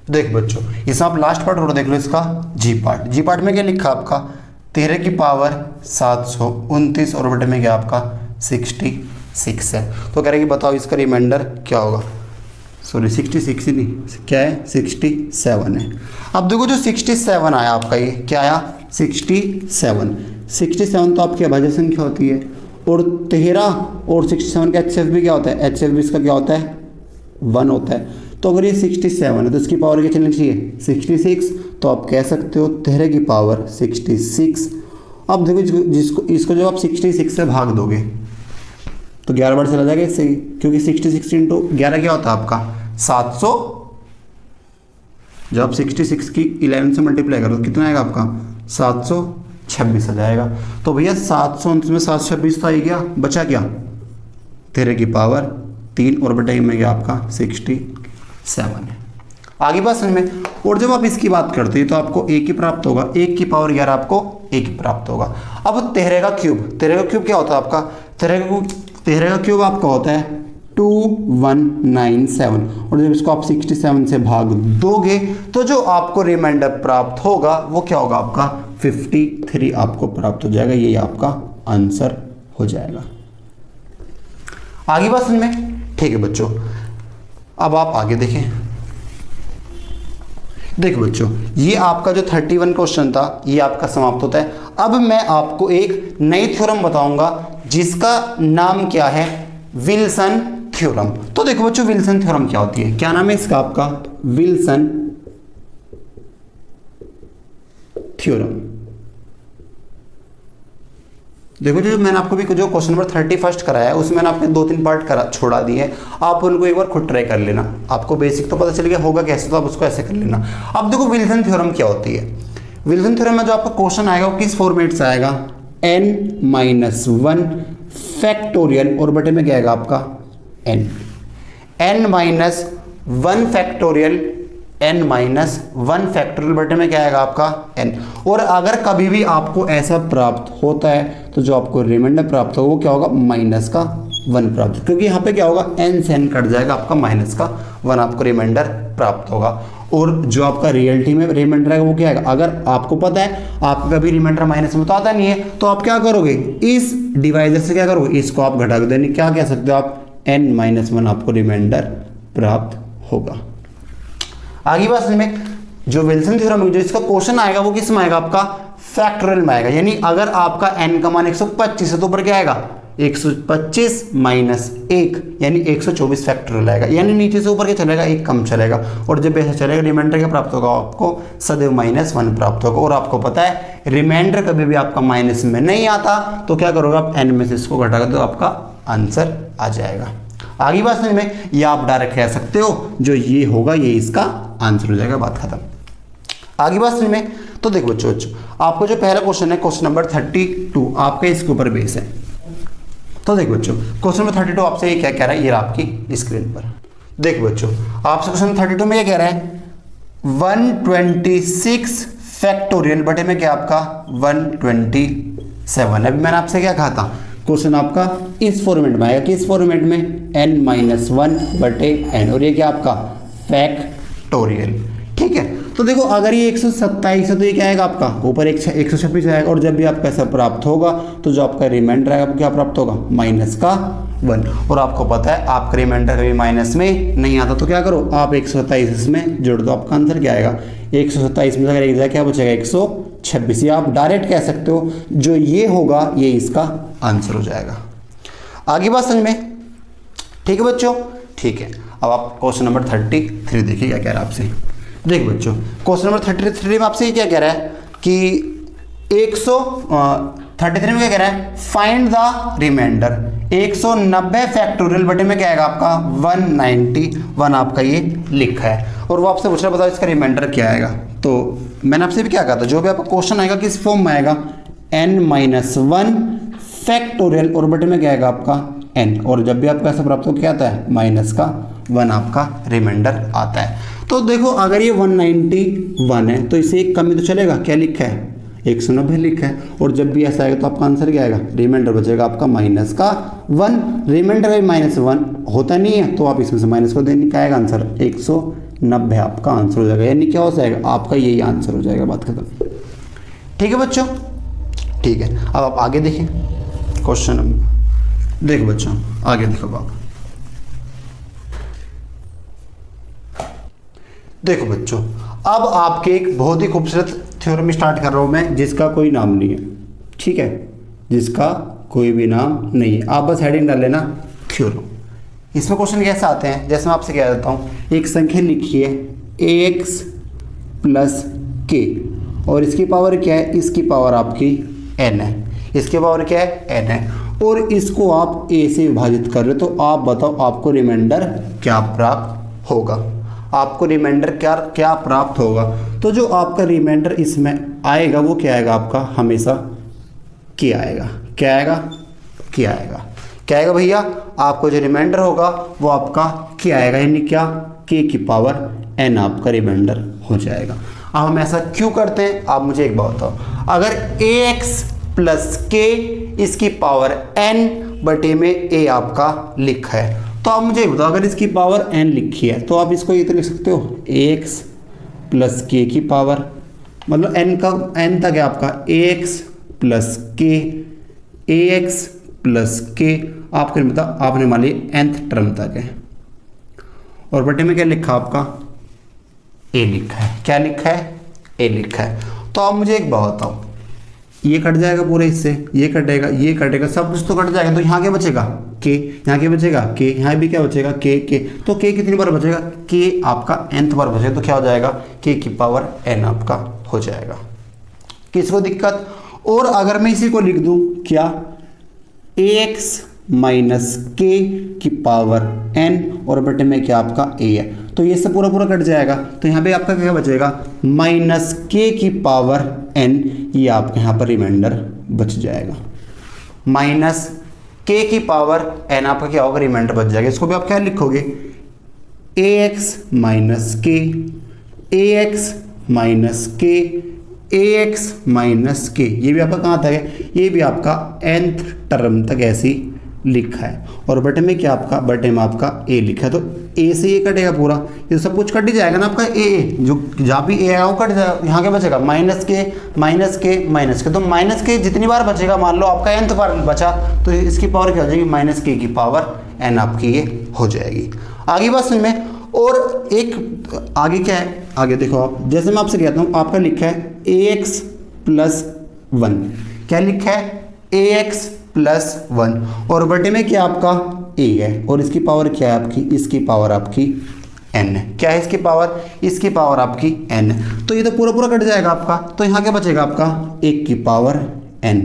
देख बच्चों इस आप लास्ट पार्ट और देख लो इसका जी पार्ट। जी पार्ट में क्या लिखा आपका 13 की पावर 729 और बटे में क्या आपका 66 है। तो कह रहे कि बताओ इसका रिमाइंडर क्या होगा, सॉरी 66 नहीं क्या है 67 है। अब देखो जो 67 आया आपका, ये क्या आया 67 तो आपकी अभाज्य संख्या होती है, और 13 और 67 का HCF भी क्या होता है, HCF भी इसका क्या होता है 1 होता है। तो अगर ये 67 है तो इसकी पावर क्या चलनी चाहिए 66, तो आप कह सकते हो 13 की पावर 66। अब देखो इसको जब आप 66 से भाग दोगे तो 11 बार चला जाएगा इससे, क्योंकि 66 इंटू 11 क्या होता है आपका 700। जब आप 66 की 11 से मल्टीप्लाई करो तो कितना आएगा आपका 726 आ जाएगा। तो भैया 729 में 726 तो आ गया, बचा क्या 13 की पावर 3 और बटे में गया आपका 67 है। आगे बात समझ में, और जब आप इसकी बात करते हैं तो आपको 1 ही प्राप्त होगा, 1 की पावर 11 आपको 1 ही प्राप्त होगा। अब 13 का क्यूब क्या होता है आपका, 13 का क्यूब आपका होता है 2197, और जब इसको आप 67 से भाग दोगे तो जो आपको रिमाइंडर प्राप्त होगा वो क्या होगा आपका 53 आपको प्राप्त हो जाएगा। ये आपका आंसर हो जाएगा। आगे बात समझ में, ठीक है बच्चों। अब आप आगे देखें, देखो बच्चों ये आपका जो 31 क्वेश्चन था ये आपका समाप्त होता है। अब मैं आपको एक नई थ्योरम बताऊंगा जिसका नाम क्या है विल्सन थ्योरम। तो देखो बच्चों विल्सन थ्योरम क्या होती है, क्या नाम है इसका आपका विल्सन थ्योरम। देखो जो मैंने आपको भी जो क्वेश्चन नंबर 31 कराया है उसमें मैंने आपने 2-3 पार्ट छोड़ा दिए, आप उनको एक बार खुद ट्राई कर लेना। आपको बेसिक तो पता चल गया होगा कैसे, तो आप उसको ऐसे कर लेना। अब देखो विल्सन थ्योरम क्या होती है। विल्सन थ्योरम में जो आपका क्वेश्चन आएगा वो किस फॉर्मेट से आएगा, n-1 फैक्टोरियल और बटे में क्या आएगा आपका n-1 फैक्टोरियल n-1 फैक्टोरियल बटे में क्या आएगा आपका n। और अगर कभी भी आपको ऐसा प्राप्त होता है तो जो आपको रिमाइंडर प्राप्त होगा वो क्या होगा -1 प्राप्त, क्योंकि यहाँ पे क्या होगा n से n कट जाएगा, आपका -1 आपको रिमाइंडर प्राप्त होगा। और जो आपका रियलिटी में रिमाइंडर आएगा वो क्या आएगा, अगर आपको पता है आपका कभी रिमाइंडर माइनस में तो आता नहीं है तो आप क्या करोगे इस डिवाइजर से क्या करोगे इसको आप घटा देंगे, क्या कह सकते हो आप n-1 आपको रिमाइंडर प्राप्त होगा। आगे बात में जो विल्सन थ्योरम जो इसका क्वेश्चन आएगा वो किस में आएगा आपका फैक्टोरियल में आएगा, यानी अगर आपका n का मान 125 है तो ऊपर क्या आएगा 125 माइनस 1 यानी 124 फैक्टोरियल आएगा, यानी नीचे से ऊपर क्या चलेगा, एक कम चलेगा। और जब ऐसा चलेगा रिमाइंडर क्या प्राप्त होगा, आपको सदैव -1 प्राप्त होगा। और आपको पता है रिमाइंडर कभी भी आपका माइनस में नहीं आता, तो क्या करोगे आप n में से इसको घटाकर तो आपका आंसर आ जाएगा। आगे बात समझ में, या आप डायरेक्ट कह सकते हो जो ये होगा ये इसका आंसर हो जाएगा, बात खत्म। आगे बात समझ में, तो देखो बच्चों आपको जो पहला क्वेश्चन है क्वेश्चन नंबर 32 आपके इसके ऊपर बेस है। तो देखो बच्चों क्वेश्चन नंबर 32 आपसे ये क्या कह रहा है, ये आपकी स्क्रीन पर देखो बच्चों, आपसे क्वेश्चन नंबर 32 में ये कह रहा है 126 फैक्टोरियल बटे में क्या आपका 127। अभी मैंने आपसे क्या कहा था, क्वेश्चन आपका इस फॉर्मेट में आएगा, किस फॉर्मेट में, n-1 बटे n, और ये क्या आपका फैक्टोरियल, ठीक है। तो देखो अगर ये 127 है तो ये क्या आएगा आपका ऊपर 126 आएगा, और जब भी आपका ऐसा प्राप्त होगा तो जो आपका रिमाइंडर आएगा वो क्या प्राप्त होगा -1। और आपको पता है आपका रिमाइंडर कभी माइनस में नहीं आता, तो क्या करो आप 127 इसमें जोड़ दो, आपका आंसर क्या आएगा 127 में अगर एक जाए क्या बचेगा 126। या आप डायरेक्ट कह सकते हो जो ये होगा ये इसका आंसर हो जाएगा। आगे बात समझ में, ठीक है बच्चों, ठीक है। अब आप क्वेश्चन नंबर 33 देखिए क्या कह रहा है आपसे। देखो बच्चों क्वेश्चन नंबर 33 में आपसे क्या कह रहा है कि 133 में क्या कह रहा है, फाइंड द रिमाइंडर 190 फैक्टोरियल बटे में क्या आएगा आपका 191 आपका ये लिखा है, और वो आपसे पूछ रहा है बताओ इसका रिमाइंडर क्या आएगा। तो मैंने आपसे भी क्या कहा था, जो भी आपका क्वेश्चन आएगा किस फॉर्म में आएगा n-1 फैक्टोरियल और बटे में क्या आएगा आपका n, और जब भी आपका ऐसा प्राप्त हो क्या आता है -1 आपका रिमाइंडर आता है। तो देखो अगर ये 191 है तो इसे एक कमी तो चलेगा, क्या लिखा है 190 लिखा है, और जब भी ऐसा आएगा तो आपका आंसर क्या आएगा, रिमाइंडर बचेगा आपका -1। रिमाइंडर में -1 होता नहीं है तो आप इसमें से माइनस को देने का आएगा आंसर 190 आपका आंसर हो जाएगा, यानी क्या हो जाएगा आपका यही आंसर हो जाएगा, बात खत्म। ठीक है बच्चों, ठीक है। अब आप आगे देखें क्वेश्चन नंबर, देखो बच्चों आगे देखो आप, देखो बच्चों अब आपके एक बहुत ही खूबसूरत थ्योरम स्टार्ट कर रहा हूं मैं, जिसका कोई नाम नहीं है, ठीक है, जिसका कोई भी नाम नहीं है, आप बस हेडिंग डाल लेना थ्योरम। इसमें क्वेश्चन कैसे आते हैं, जैसे मैं आपसे कह देता हूँ एक संख्या लिखिए ax प्लस k, और इसकी पावर क्या है, इसकी पावर आपकी n है, इसकी पावर क्या है n है, और इसको आप a से विभाजित कर रहे हो, तो आप बताओ आपको रिमाइंडर क्या प्राप्त होगा, आपको रिमाइंडर क्या प्राप्त होगा। तो जो आपका रिमाइंडर इसमें आएगा वो क्या आएगा आपका हमेशा k आएगा, क्या आएगा k आएगा, क्या आएगा भैया, आपको जो रिमाइंडर होगा वो आपका k आएगा, यानी क्या k की पावर n आपका रिमाइंडर हो जाएगा। अब हम ऐसा क्यों करते हैं, आप मुझे एक बात बताओ, अगर ax प्लस k इसकी पावर n बटे में a आपका लिखा है, तो आप मुझे बताओ अगर इसकी पावर n लिखी है तो आप इसको ये तो लिख सकते हो ax प्लस k की पावर, मतलब n का n तक है आपका ax plus k, ax plus k आपको नहीं पता, आपने मान लिया nth टर्म तक है, और बटे में क्या लिखा आपका a लिखा है, क्या लिखा है a लिखा है। तो आप मुझे एक बात बताओ, ये कट जाएगा पूरे हिस्से, ये कटेगा, सब कुछ तो कट जाएगा, तो यहाँ क्या बचेगा k, यहाँ क्या बचेगा k, यहाँ भी क्या बचेगा k, तो k कितनी बार बचेगा, k आपका nth बार बचेगा, तो क्या हो जाएगा k की पावर n आपका हो जाएगा। किसको दिक्कत, और अगर मैं इसी को लिख दूं क्या ax माइनस k की पावर n, और बटे में क्या आपका a है, तो ये सब पूरा पूरा कट जाएगा, तो यहाँ पे आपका क्या बचेगा माइनस k की पावर n, ये आपके यहाँ पर रिमाइंडर बच जाएगा, माइनस k की पावर n आपका क्या होगा रिमाइंडर बच जाएगा। इसको भी आप क्या लिखोगे ax minus k, ax minus k, ax minus k, ये भी आपका कहाँ तक है, ये भी आपका nth टर्म तक ऐसी लिखा है, और बटे में क्या आपका, बटे में आपका a लिखा है, तो a से ये कटेगा पूरा, ये सब कुछ कट ही जाएगा ना आपका a, जो जहाँ भी a आया वो कट जाएगा, यहाँ क्या बचेगा माइनस के, तो माइनस के जितनी बार बचेगा, मान लो आपका nth बार बचा तो इसकी पावर क्या हो जाएगी माइनस के की पावर n आपकी ये हो जाएगी। आगे बात समझ में, और एक आगे क्या है, आगे देखो आप, जैसे मैं आपसे कहता हूँ आपका लिखा है ax प्लस 1। क्या लिखा है ax प्लस 1 और बटे में क्या आपका a है और इसकी पावर क्या है आपकी, इसकी पावर आपकी n है। क्या है इसकी पावर, इसकी पावर आपकी n है। तो ये तो पूरा पूरा कट जाएगा आपका, तो यहाँ क्या बचेगा आपका 1 की पावर n।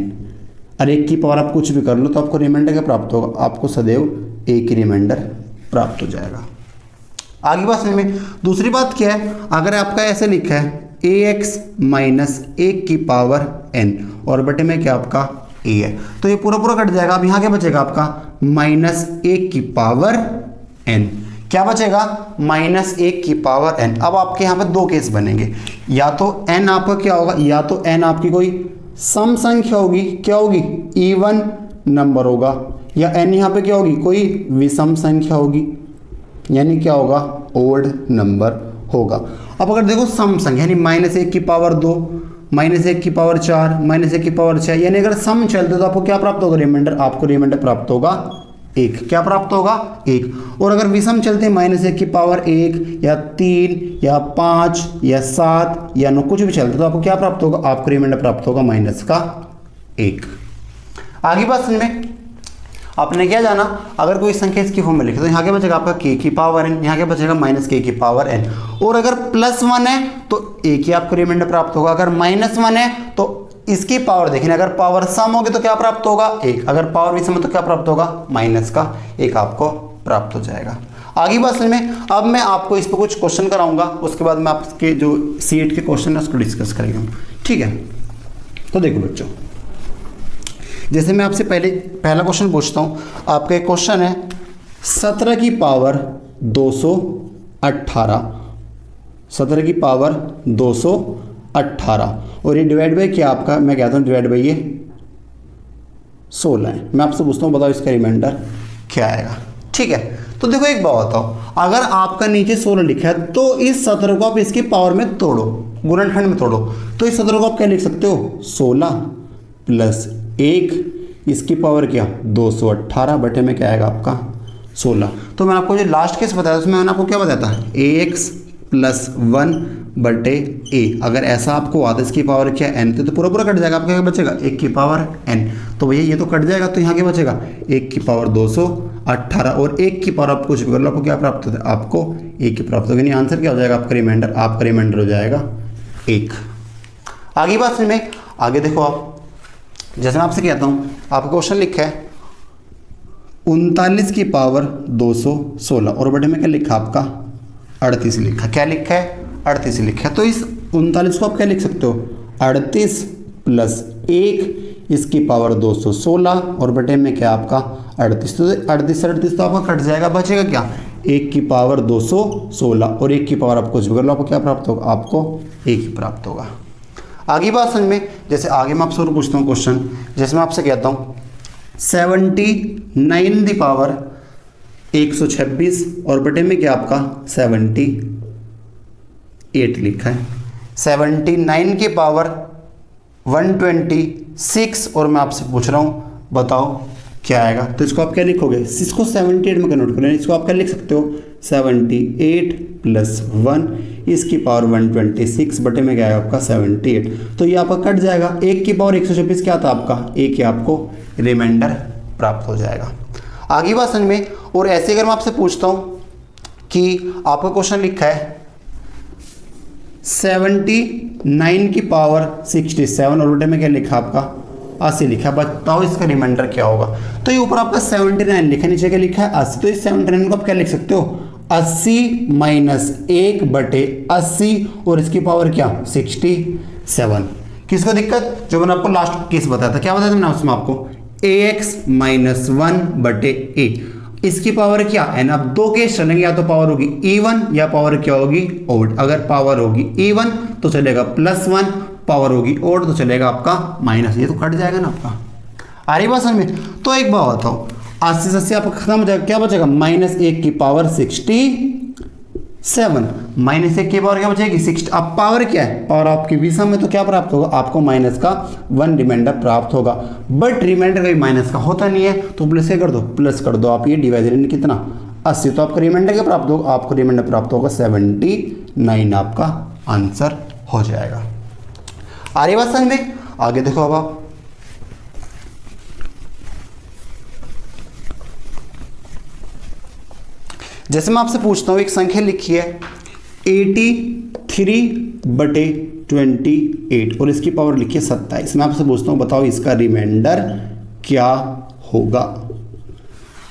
और 1 की पावर आप कुछ भी कर लो तो आपको रिमाइंडर क्या प्राप्त होगा, आपको सदैव 1 रिमाइंडर प्राप्त हो जाएगा। आगे बात समझ में। दूसरी बात क्या है, अगर आपका ऐसे लिखा है ax माइनस 1 की पावर n और बटे में क्या आपका a है, तो ये पूरा पूरा कट जाएगा। अब यहाँ क्या बचेगा आपका माइनस 1 की पावर n। क्या बचेगा माइनस 1 की पावर n। अब आपके यहाँ पे दो केस बनेंगे, या तो n आपका क्या होगा, या तो n आपकी कोई सम संख्या होगी, क्या होगी इवन नंबर होगा, या n यहाँ पे क्या होगी कोई विषम संख्या होगी, यानी क्या होगा ओड नंबर होगा। अब अगर देखो सम संख्या यानी माइनस 1 की पावर 2, माइनस 1 की पावर 4, माइनस 1 की पावर 6, यानी अगर सम चलते तो आपको क्या प्राप्त होगा रिमाइंडर, आपको रिमाइंडर प्राप्त होगा 1। क्या प्राप्त होगा 1। और अगर विषम चलते हैं माइनस 1 की पावर 1 या 3 या 5 या 7 या 9 कुछ भी चलते तो आपको क्या प्राप्त होगा, आपको रिमाइंडर प्राप्त होगा माइनस का 1। आगे बात समझ में। आपने क्या जाना, अगर कोई संख्या इसकी फॉर्म में लिखे तो यहाँ क्या बचेगा आपका k की पावर n, यहाँ क्या बचेगा माइनस k की पावर n। और अगर प्लस 1 है तो एक ही आपको रिमाइंडर प्राप्त होगा, अगर माइनस 1 है तो इसकी पावर देखिए, अगर पावर सम होगी तो क्या प्राप्त होगा 1, अगर पावर विषम है तो क्या प्राप्त होगा माइनस का 1 आपको प्राप्त हो जाएगा। आगे बात समझ में। अब मैं आपको इस पर कुछ क्वेश्चन कराऊंगा, उसके बाद मैं आपके जो सीट के क्वेश्चन है उसको डिस्कस करेंगे, ठीक है। तो देखो बच्चों, जैसे मैं आपसे पहला क्वेश्चन पूछता हूँ। आपका एक क्वेश्चन है 17 की पावर 218, 17 की पावर 218 और ये डिवाइड बाई क्या आपका, मैं कहता हूँ डिवाइड बाई ये 16 है। मैं आपसे पूछता हूँ बताओ इसका रिमाइंडर क्या आएगा, ठीक है। तो देखो एक बात बताओ, अगर आपका नीचे 16 लिखा है तो इस 17 को आप इसकी पावर में तोड़ो, गुणनखंड में तोड़ो, तो इस 17 को आप क्या लिख सकते हो 16 प्लस 1 इसकी पावर क्या 218 बटे में क्या आएगा आपका 16। तो मैंने आपको जो लास्ट केस बताया उसमें मैंने आपको क्या बताया था ax प्लस 1 बटे a। अगर ऐसा आपको आता इसकी पावर क्या n तो पूरा पूरा कट जाएगा, आपका क्या बचेगा 1 की पावर n। तो भैया ये तो कट जाएगा, तो यहाँ क्या बचेगा 1 की पावर 218 और 1 की पावर आप कुछ भी कर लो आपको क्या प्राप्त होता है, आपको 1 की प्राप्त होगी। आंसर क्या हो जाएगा आपका रिमाइंडर, आपका रिमाइंडर हो जाएगा 1। आगे बात समझ में। आगे देखो आप, जैसे मैं आपसे कहता हूँ आपका क्वेश्चन लिखा है 39 की पावर 216 और बटे में क्या लिखा आपका 38 लिखा। क्या लिखा है 38 लिखा है। तो इस 39 को आप क्या लिख सकते हो 38 प्लस 1 इसकी पावर 216 और बटे में क्या आपका 38। तो 38 तो आपका कट जाएगा, बचेगा क्या 1 की पावर 216 और 1 की पावर आप कुछ भी कर लो आपको क्या प्राप्त होगा, आपको 1 ही प्राप्त होगा। आगे बात समझ में। जैसे आगे मैं आपसे और पूछता हूँ क्वेश्चन, जैसे मैं आपसे कहता हूँ 79 दी पावर 126 और बटे में क्या आपका 78 लिखा है। 79 की पावर 126 और मैं आपसे पूछ रहा हूँ बताओ क्या आएगा। तो इसको आप क्या लिखोगे, इसको 78 में कन्वर्ट करें, इसको आप क्या लिख सकते हो 78 प्लस 1 इसकी पावर 126 बटे में क्या आएगा आपका 78। तो ये आपका कट जाएगा, 1 की पावर 126 क्या था आपका 1 ही आपको रिमाइंडर प्राप्त हो जाएगा। आगे बात समझ में। और ऐसे अगर मैं आपसे पूछता हूँ कि आपका क्वेश्चन लिखा है 79 की पावर 67 और बटे में क्या लिखा आपका 80 लिखा, बताओ इसका रिमाइंडर क्या होगा। तो ये ऊपर आपका 79 लिखा, नीचे क्या लिखा है 80। तो इस 79 को आप क्या लिख सकते हो 80 माइनस 1 बटे 80 और इसकी पावर क्या 67। किसको दिक्कत, जो मैंने आपको लास्ट केस बताया था, क्या बताया था मैंने उसमें आपको ax माइनस 1 बटे a इसकी पावर क्या है ना। अब दो केस चलेंगे, या तो पावर होगी इवन या पावर क्या होगी ओड। अगर पावर होगी इवन तो चलेगा +1, पावर होगी ओड तो चलेगा आपका माइनस। ये तो कट जाएगा ना आपका। आ रही बात समझ में। तो एक बात बताओ 80 से 80 आपका खत्म हो जाएगा, क्या बचेगा -1 की पावर 67, -1 की पावर क्या बचेगी 60। अब पावर क्या है, पावर आपकी विषम में तो क्या प्राप्त होगा आपको माइनस का 1 रिमाइंडर प्राप्त होगा। बट रिमाइंडर कभी माइनस का होता नहीं है, तो प्लस क्या कर दो, प्लस कर दो आप। ये डिवाइडेड कितना 80, तो आपका रिमाइंडर क्या प्राप्त होगा, आपको रिमाइंडर प्राप्त होगा 79 आपका आंसर हो जाएगा। आ रही बात समझ में। आगे देखो अब आप, जैसे मैं आपसे पूछता हूं एक संख्या लिखी है 83/28 और इसकी पावर लिखी है 27। मैं आपसे पूछता हूं बताओ इसका रिमाइंडर क्या होगा,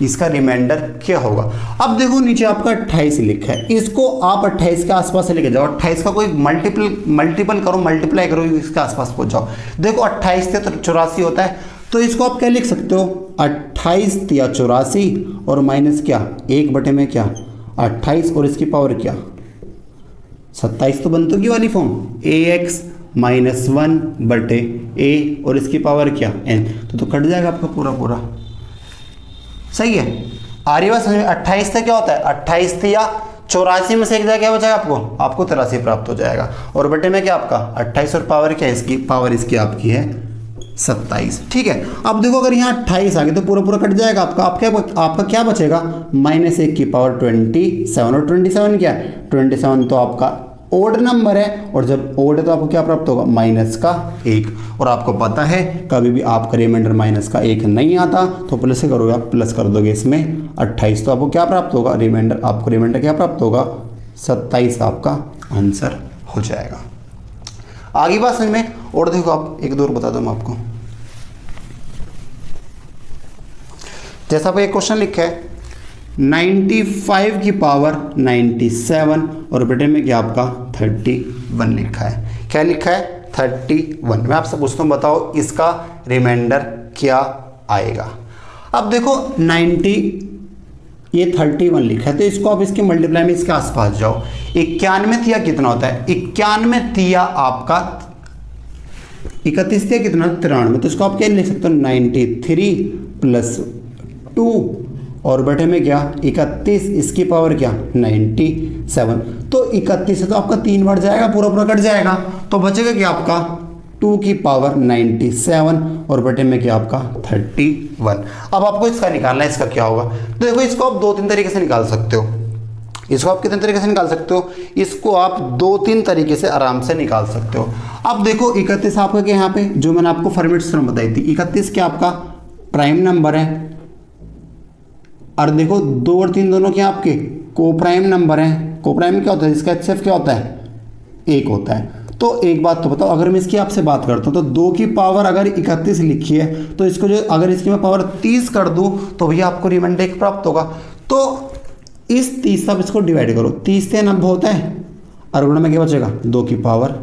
इसका रिमाइंडर क्या होगा। अब देखो नीचे आपका 28 लिखा है, इसको आप 28 के आसपास से लेके जाओ, 28 का कोई मल्टीपल करो, मल्टीप्लाई करो, इसके आसपास पहुंच जाओ। देखो 28 से तो 84 होता है, तो इसको आप क्या लिख सकते हो 28 या 84 और माइनस क्या 1 बटे में क्या 28 और इसकी पावर क्या 27 तो बनती होगी वाली फॉर्म ax -1 बटे a और इसकी पावर क्या n, तो कट जाएगा आपका पूरा पूरा। सही है, आ रही बात समझ में। 28 से क्या होता है 28 से या 84 में से एक जगह क्या बचाएगा आपको 83 प्राप्त हो जाएगा और बटे में क्या आपका 28 और पावर क्या है इसकी, पावर इसकी आपकी है 27। ठीक है, अब देखो अगर यहाँ 28 आ गए तो पूरा पूरा कट जाएगा आपका क्या बचेगा -1 की पावर 27 और 27 क्या है 27 तो आपका ओड नंबर है और जब ओड है तो आपको क्या प्राप्त होगा -1 और आपको पता है कभी भी आपका रिमाइंडर -1 नहीं आता तो प्लस से करोगे आप, प्लस कर दोगे इसमें 28 तो आपको क्या प्राप्त होगा रिमाइंडर क्या प्राप्त होगा 27 आपका आंसर हो जाएगा। आगे बात समझ में। और देखो आप एक दो और बता दूं मैं आपको, जैसा आप एक क्वेश्चन लिखा है 95 की पावर 97 और बेटे में क्या आपका 31 लिखा है। क्या लिखा है 31। मैं आपसे पूछता हूँ बताओ इसका रिमाइंडर क्या आएगा। अब देखो 90 ये 31 लिखा है तो इसको आप इसके मल्टीप्लाई में इसके आसपास जाओ। 91 तिया कितना होता है 91 तिया आपका 31 तिया कितना 93, तो इसको आप क्या लिख सकते हो 93 + 2 और बटे में क्या 31 इसकी पावर क्या 97। तो 31 से तो आपका 3 बढ़ जाएगा पूरा पूरा कट जाएगा तो बचेगा क्या आपका 2 की पावर 97 और बटे में क्या आपका 31। अब आपको इसका निकालना है, इसका क्या होगा। तो देखो इसको आप 2-3 तरीके से निकाल सकते हो। इसको आप कितने तरीके से निकाल सकते हो, इसको आप 2-3 तरीके से आराम से निकाल सकते हो। अब देखो 31 आपका क्या यहाँ पे जो मैंने आपको फॉर्मेट से बताई थी 31 क्या आपका प्राइम नंबर है और देखो 2 और 3 दोनों क्या आपके को प्राइम नंबर हैं। को प्राइम क्या होता है इसका HCF क्या होता है 1 होता है। तो एक बात तो बताओ अगर मैं इसकी आपसे बात करता हूँ तो 2 की पावर अगर 31 लिखी है तो इसको जो अगर इसकी मैं पावर 30 कर दूँ तो भैया आपको रिमाइंडर 1 प्राप्त होगा। तो इस 30 से आप इसको डिवाइड करो 30 से 90 होता है और गुणा में क्या बचेगा 2 की पावर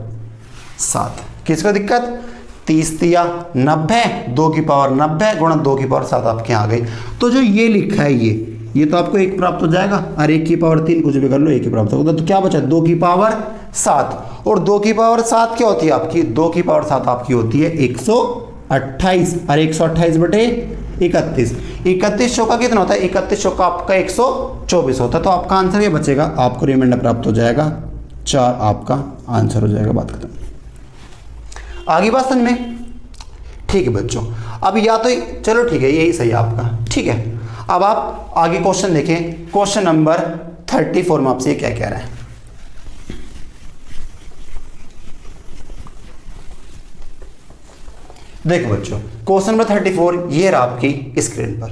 7। किसको दिक्कत 30 तिया 90 2 की पावर 90 गुणा 2 की पावर 7 आपके यहाँ आ गई। तो जो ये लिखा है ये तो आपको 1 प्राप्त हो जाएगा और 1 की पावर 3 कुछ भी कर लो 1 ही प्राप्त होगा। तो क्या बचा 2 की पावर 7 और 2 की पावर 7 क्या होती है आपकी 2 की पावर 7 आपकी होती है 128 और 128 बटे 31 चौका कितना होता है 31 चौका आपका 124 होता है। तो आपका आंसर ये बचेगा आपको रिमाइंडर प्राप्त हो जाएगा 4 आपका आंसर हो जाएगा। बात खत्म। आगे बात समझ में। ठीक है बच्चों, अब या तो चलो ठीक है यही सही है आपका। ठीक है, अब आप आगे क्वेश्चन देखें। क्वेश्चन नंबर 34 में आपसे क्या कह रहा है। देखो बच्चों क्वेश्चन नंबर 34 ये रहा आपकी स्क्रीन पर।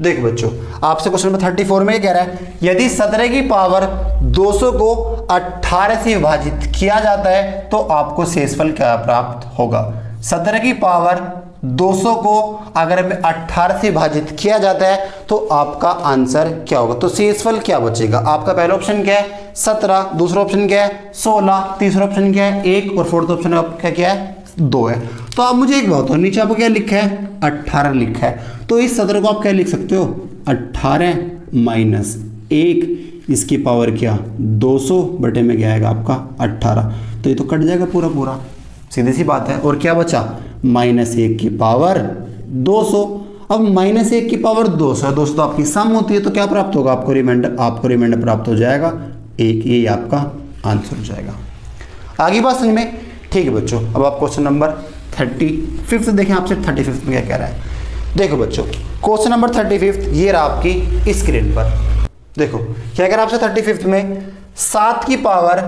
देखो बच्चों आपसे क्वेश्चन नंबर 34 में ये कह रहा है यदि 17 की पावर 200 को 18 से विभाजित किया जाता है तो आपको शेषफल क्या प्राप्त होगा। 17 की पावर 200 को अगर 18 से विभाजित किया जाता है तो आपका आंसर क्या होगा। तो शेषफल क्या बचेगा आपका। पहला ऑप्शन क्या है 17, दूसरा ऑप्शन क्या है 16, तीसरा ऑप्शन क्या है 1 और फोर्थ ऑप्शन आपका क्या है 2 है। तो आप मुझे एक बात हो नीचे आपको क्या लिखा है 18 लिखा है तो इस 17 को आप क्या लिख सकते हो 18 माइनस 1 इसकी पावर क्या 200 बटे में क्या आएगा आपका 18। तो ये तो कट जाएगा पूरा पूरा, सीधी सी बात है। और क्या बचा -1 की पावर 200। अब -1 की पावर 200 200 तो आपकी सम होती है तो क्या प्राप्त होगा आपको रिमाइंडर प्राप्त हो जाएगा 1। ये आपका आंसर हो जाएगा। आगे बात समझ में। ठीक है बच्चों, अब आप क्वेश्चन नंबर 35 देखें आपसे 35 में क्या कह रहा है। देखो बच्चों क्वेश्चन नंबर 35 ये रहा आपकी स्क्रीन पर। देखो क्या कह रहा है आपसे 35 में 7 की पावर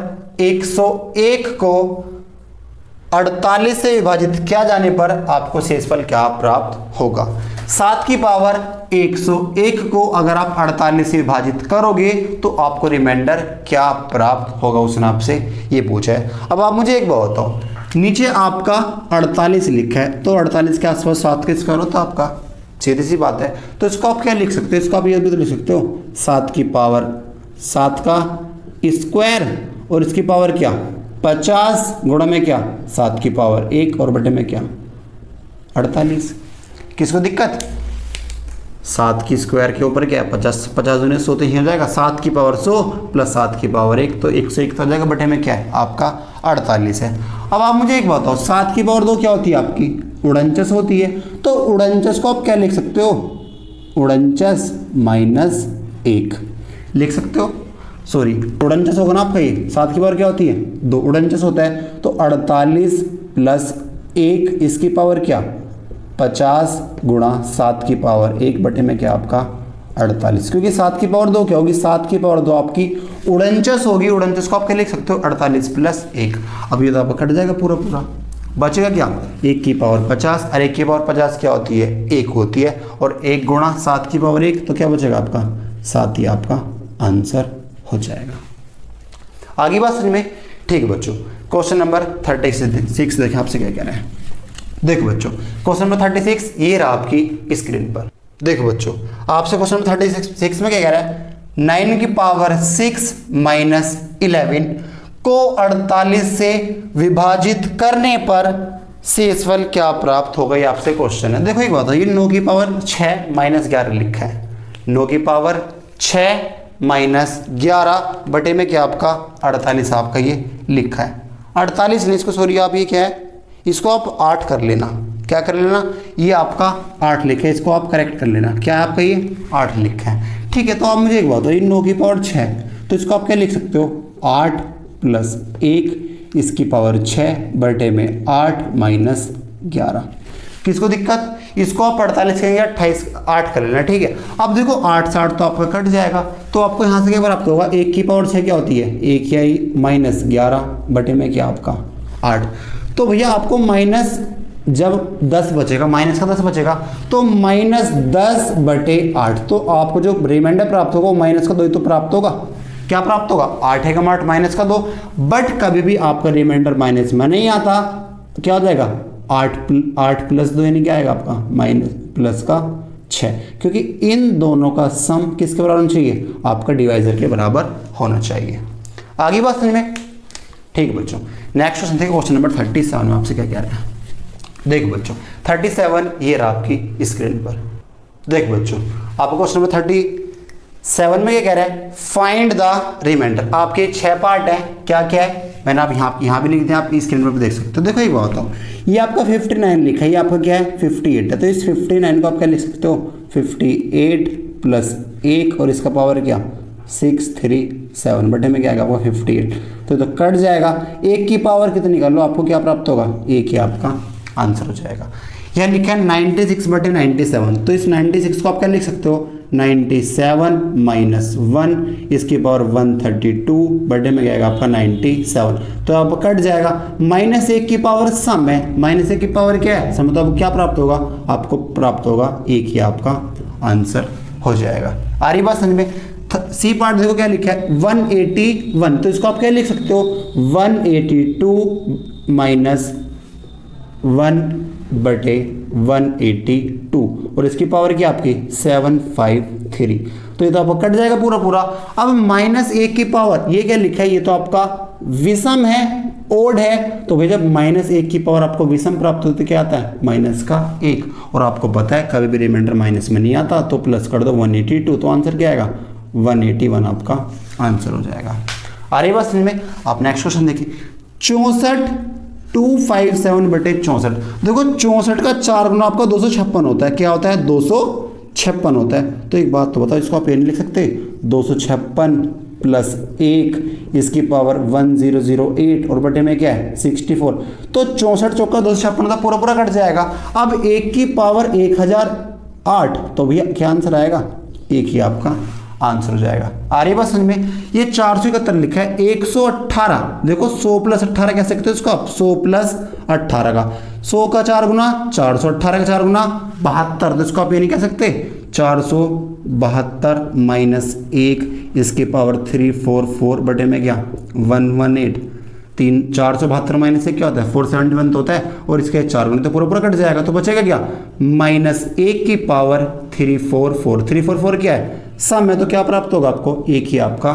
101 को 48 से विभाजित किया जाने पर आपको शेषफल क्या प्राप्त होगा। 7 की पावर 101 को अगर आप 48 से विभाजित करोगे तो आपको रिमाइंडर क्या प्राप्त होगा, उसने आपसे ये पूछा है। अब आप मुझे एक बात बताओ, नीचे आपका 48 लिखा है तो 48 के आसपास 7 का स्क्वायर होता है आपका, सीधी सी बात है। तो इसको आप क्या लिख सकते हो, इसको आप ये भी तो लिख सकते हो 7 की पावर 7 का स्क्वायर और इसकी पावर क्या 50 गुणा में क्या 7 की पावर 1 और बटे में क्या 48। किसको दिक्कत, 7 की स्क्वायर के ऊपर क्या है 50, 50 दूनी 100 तो ही हो जाएगा, 7 की पावर 100 प्लस 7 की पावर 1 तो 101 हो जाएगा, बटे में क्या है आपका 48 है। अब आप मुझे एक बताओ 7 की पावर 2 क्या होती है आपकी 49 होती है, तो 49 को आप क्या लिख सकते हो 49 माइनस 1 लिख सकते हो, सॉरी 49 होगा ना आपका, ये 7 की पावर क्या होती है 2, 49 होता है तो 48 प्लस 1 इसकी पावर क्या 50 गुणा 7 की पावर 1 बटे में क्या आपका 48, क्योंकि 7 की पावर 2 क्या होगी 7 की पावर 2 आपकी 49 होगी, 49 को आप क्या लिख सकते हो 48 प्लस 1। अब ये तो आपका कट जाएगा पूरा पूरा, बचेगा क्या 1 की पावर 50 और 1 की पावर 50 क्या होती है 1 होती है, और 1 गुणा 7 की पावर 1 तो क्या बचेगा आपका 7 ही आपका आंसर हो जाएगा। आगे बात समझ में, ठीक है बच्चों। क्वेश्चन नंबर 36 देखें आपसे क्या कह रहे हैं। देखो बच्चों क्वेश्चन नंबर 36 ये रहा आपकी स्क्रीन पर। देखो बच्चों आपसे क्वेश्चन नंबर 36 में क्या कह रहा है 9 की पावर 6 माइनस 11 को 48 से विभाजित करने पर शेषफल क्या प्राप्त होगा, ये आपसे क्वेश्चन है। देखो एक बात है, ये 9 की पावर 6 माइनस 11 लिखा है, 9 की पावर 6 माइनस 11 बटे में क्या आपका 48 आपका ये लिखा है। 48 नहीं, इसको सॉरी आप ये क्या है इसको आप 8 कर लेना, क्या कर लेना ये आपका 8 लिखा है, इसको आप करेक्ट कर लेना, क्या है आपका ये 8 लिखा है। ठीक है, तो आप मुझे एक बात बताओ, ये 9 की पावर 6 तो इसको आप क्या लिख सकते हो 8 प्लस 1 इसकी पावर 6 बटे में 8 माइनस 11। किसको दिक्कत, इसको आप 48 करेंगे 28 8 कर लेना। ठीक है, अब देखो 8 से 8 तो आपका कट जाएगा, तो आपको यहाँ से क्या प्राप्त होगा 1 की पावर 6 क्या होती है 1 या माइनस 11 बटे में क्या आपका 8। तो भैया आपको माइनस जब 10 बचेगा, माइनस का 10 बचेगा तो माइनस 10 बटे 8, तो आपको जो रिमाइंडर प्राप्त होगा वो माइनस का 2 ही तो प्राप्त होगा। क्या प्राप्त होगा 8 है 8 माइनस का 2, बट कभी भी आपका रिमाइंडर माइनस में नहीं आता तो क्या हो जाएगा 8 प्लस 2 यानी क्या आएगा आपका माइनस प्लस का 6, क्योंकि इन दोनों का सम किसके बराबर होना चाहिए आपका डिवाइजर के बराबर होना चाहिए। आगे बात समझ में, ठीक है बच्चों। नेक्स्ट क्वेश्चन देखिए क्वेश्चन नंबर 37 में आपसे क्या कह रहे हैं। देखो बच्चों 37 ये रहा आपकी स्क्रीन पर। देखो बच्चों आपको क्वेश्चन नंबर 37 में क्या कह रहे हैं फाइंड द रिमाइंडर। आपके 6 पार्ट है, क्या क्या है मैंने आप यहाँ भी लिख दिया, आप स्क्रीन पर भी देख सकते हो। देखो एक बात बताओ, ये आपका 59 लिखा है, ये आपका क्या है 58 है, तो इस 59 को आप क्या लिख सकते हो 58 प्लस 1 और इसका पावर क्या 637 बटे में क्या आएगा आपका 58, तो कट जाएगा। 1 की पावर कितनी कर लो आपको क्या प्राप्त होगा 1 ही आपका आंसर हो जाएगा। यह लिखा है 96 बटे 97, तो इस 96 को आप क्या लिख सकते हो 97 माइनस 1 इसकी पावर 132 बटे में क्या आएगा आपका 97, तो अब कट जाएगा। माइनस 1 की पावर सम है, माइनस 1 की पावर क्या है सम, तो अब क्या प्राप्त होगा आपको प्राप्त होगा 1 ही आपका आंसर हो जाएगा। आ रही बात समझ में। सी पार्ट देखो क्या लिखा है 181, तो इसको आप क्या लिख सकते हो 182 माइनस 1 बटे 182 और इसकी पावर क्या आपकी 753, तो ये तो आपका कट जाएगा पूरा पूरा। अब माइनस 1 की पावर ये क्या लिखा है, ये तो आपका विषम है ओड है, तो भाई जब माइनस 1 की पावर आपको विषम प्राप्त होती क्या आता है माइनस का 1, और आपको पता है कभी भी रिमाइंडर माइनस में नहीं आता तो प्लस कर दो 182, तो आंसर क्या आएगा 181 आपका आंसर हो जाएगा। आ रही बात समझ में। आप नेक्स्ट क्वेश्चन देखिए 257 बटे 64। देखो 64 का 4 गुना आपका 256 होता है, क्या होता है 256 होता है। तो एक बात तो बताओ, इसको आप ये नहीं लिख सकते 256 प्लस 1 इसकी पावर 1008 और बटे में क्या है 64, तो 64 चौका 256 का पूरा पूरा कट जाएगा। अब 1 की पावर 1008, तो भैया क्या आंसर आएगा 1 ही आपका आंसर हो जाएगा। आ रही बात समझ में? ये 471 लिखा है, 118 देखो 100 प्लस 18 कह सकते हो इसको आप, 100 प्लस 18 का 100 का 4 गुना 418 का 4 गुना 72, तो इसको आप ये नहीं कह सकते 472 माइनस 1 इसके पावर 344 बटे में क्या 118, 472 माइनस से क्या होता है 471 तो होता है, और इसके 4 गुने तो पूरा पूरा कट जाएगा, तो बचेगा क्या माइनस 1 की पावर 344, 344 क्या है सम है, तो क्या प्राप्त होगा आपको 1 ही आपका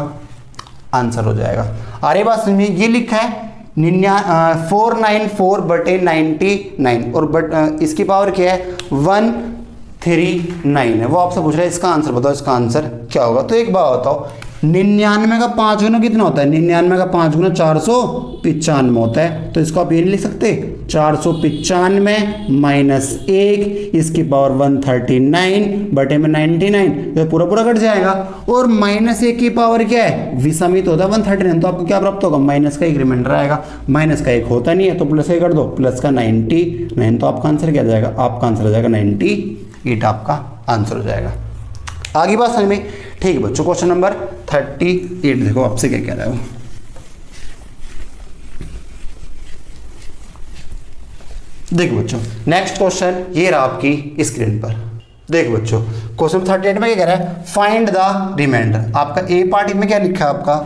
आंसर हो जाएगा। आ रही बात समझ में? ये लिखा है 494 बटे 99 और इसकी पावर क्या है 139 है, वो आपसे पूछ रहा है इसका आंसर बताओ, इसका आंसर क्या होगा। तो एक बात बताओ 99 का 5 गुना कितना होता है, 99 का 5 गुना 495 होता है, तो इसको आप ये नहीं लिख सकते 495 माइनस 1 इसकी पावर 139 बटे में 99, तो पूरा पूरा कट जाएगा, और माइनस 1 की पावर क्या है विषमित होता है 139, तो आपको क्या प्राप्त होगा माइनस का 1 रिमाइंडर आएगा, माइनस का 1 होता नहीं है तो प्लस 1 कर दो, प्लस का 99, तो आपका आंसर क्या जाएगा, आपका आंसर हो जाएगा 98 आपका आंसर हो जाएगा। आगे बात समझ में? ठीक है बच्चों, क्वेश्चन नंबर 38 देखो आपसे क्या कह रहा है वो। देखो बच्चों नेक्स्ट क्वेश्चन ये रहा आपकी स्क्रीन पर। देखो बच्चों क्वेश्चन 38 में क्या कह रहा है, फाइंड द रिमाइंडर। आपका ए पार्ट में क्या लिखा है आपका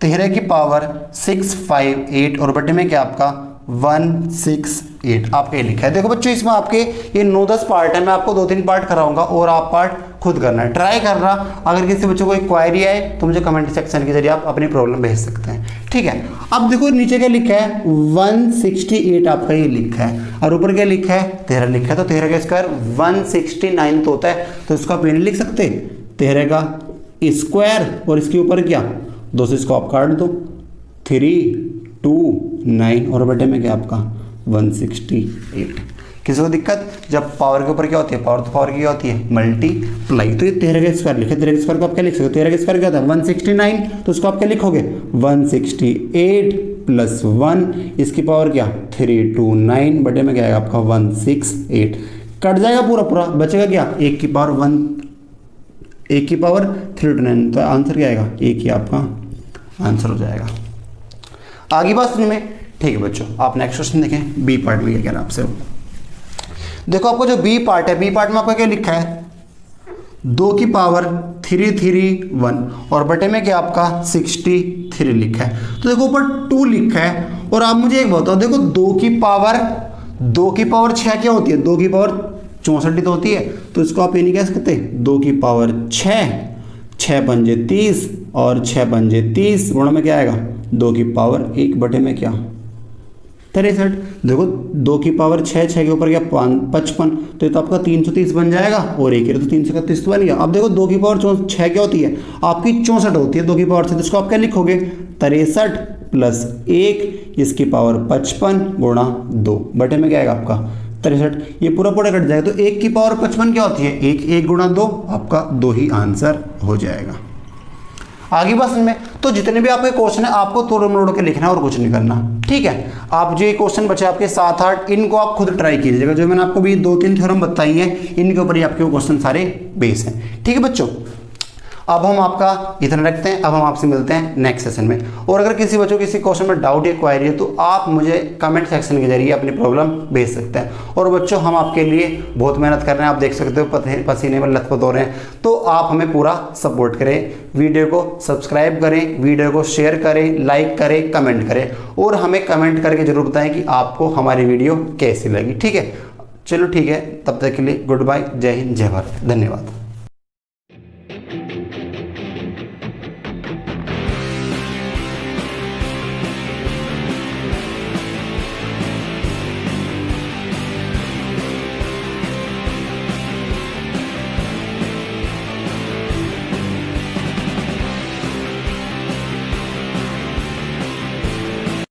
13 की पावर 658 और बटे में क्या आपका 168 आपके लिखा है। देखो बच्चों इसमें आपके ये 9-10 पार्ट है, मैं आपको 2-3 पार्ट कराऊंगा और आप पार्ट खुद करना है, ट्राई करना। अगर किसी बच्चों को क्वायरी आए तो मुझे कमेंट सेक्शन के जरिए आप अपनी प्रॉब्लम भेज सकते हैं, ठीक है। अब देखो नीचे क्या लिखा है 168 आपका ये लिखा है, और ऊपर क्या लिखा है 13 लिखा है, तो 13 का स्क्वायर 169 तो होता है, तो इसको आप ये नहीं लिख सकते 13 का स्क्वायर और इसके ऊपर क्या 2 से इसको आप काट दो 329 और बटे में क्या आपका 168। किसी को दिक्कत, जब पावर के ऊपर क्या होती है पावर, तो पावर की क्या होती है मल्टीप्लाई, तो ये 13 का स्क्वायर लिखे, 13 का स्क्वायर को आप क्या लिख सकते हो 13 का स्क्वायर क्या होता है 169, तो उसको आप क्या लिखोगे 168 प्लस 1 इसकी पावर क्या 329 बटे में क्या आएगा आपका 168, कट जाएगा पूरा पूरा, बचेगा क्या 1 की पावर 329, तो आंसर क्या आएगा 1 ही आपका आंसर हो जाएगा। आगे बात समझ में? ठीक है बच्चों, आप नेक्स्ट क्वेश्चन देखें, बी पार्ट में क्या कह रहा है आपसे। देखो आपको जो बी पार्ट है, बी पार्ट में आपका क्या लिखा है 2 की पावर 331 और बटे में क्या आपका 63 लिखा है, तो देखो ऊपर 2 लिखा है, और आप मुझे एक बताओ देखो 2 की पावर 6 क्या होती है 2 की पावर 64 तो होती है, तो इसको आप ये नहीं कह सकते 2 की पावर 6 पंजे 30 और 6 पंजे 30 गुणा में क्या आएगा 2 की पावर 1 बटे में क्या 63। देखो 2 की पावर 6 के ऊपर क्या 55, तो ये तो आपका 330 बन जाएगा, और 1 तो 331 बन गया। अब देखो 2 की पावर 6 क्या होती है आपकी 64 होती है 2 की पावर 6, तो इसको आप क्या लिखोगे 63 प्लस 1 इसकी पावर 55 गुणा 2 बटे में क्या आएगा आपका 63, ये पूरा पूरा कट जाएगा, तो 1 की पावर 55 क्या होती है 1 गुणा 2 आपका 2 ही आंसर हो जाएगा। आगे बात में तो जितने भी आपके क्वेश्चन है आपको तोड़ मरोड़ के लिखना है और कुछ नहीं करना, ठीक है। आप जो ये क्वेश्चन बचे आपके 7-8 इनको आप खुद ट्राई कीजिएगा, जो मैंने आपको भी 2-3 थ्योरम बताई हैं इनके ऊपर ही आपके क्वेश्चन सारे बेस हैं, ठीक है बच्चों। अब हम आपका इतना रखते हैं, अब हम आपसे मिलते हैं नेक्स्ट सेशन में, और अगर किसी बच्चों किसी क्वेश्चन में डाउट या क्वायरी है तो आप मुझे कमेंट सेक्शन के जरिए अपनी प्रॉब्लम भेज सकते हैं। और बच्चों हम आपके लिए बहुत मेहनत कर रहे हैं, आप देख सकते हो पसीने में लथपथ हो रहे हैं, तो आप हमें पूरा सपोर्ट करें, वीडियो को सब्सक्राइब करें, वीडियो को शेयर करें, लाइक करें, कमेंट करें, और हमें कमेंट करके जरूर बताएं कि आपको हमारी वीडियो कैसी लगी, ठीक है। चलो ठीक है, तब तक के लिए गुड बाय, जय हिंद, जय भारत, धन्यवाद।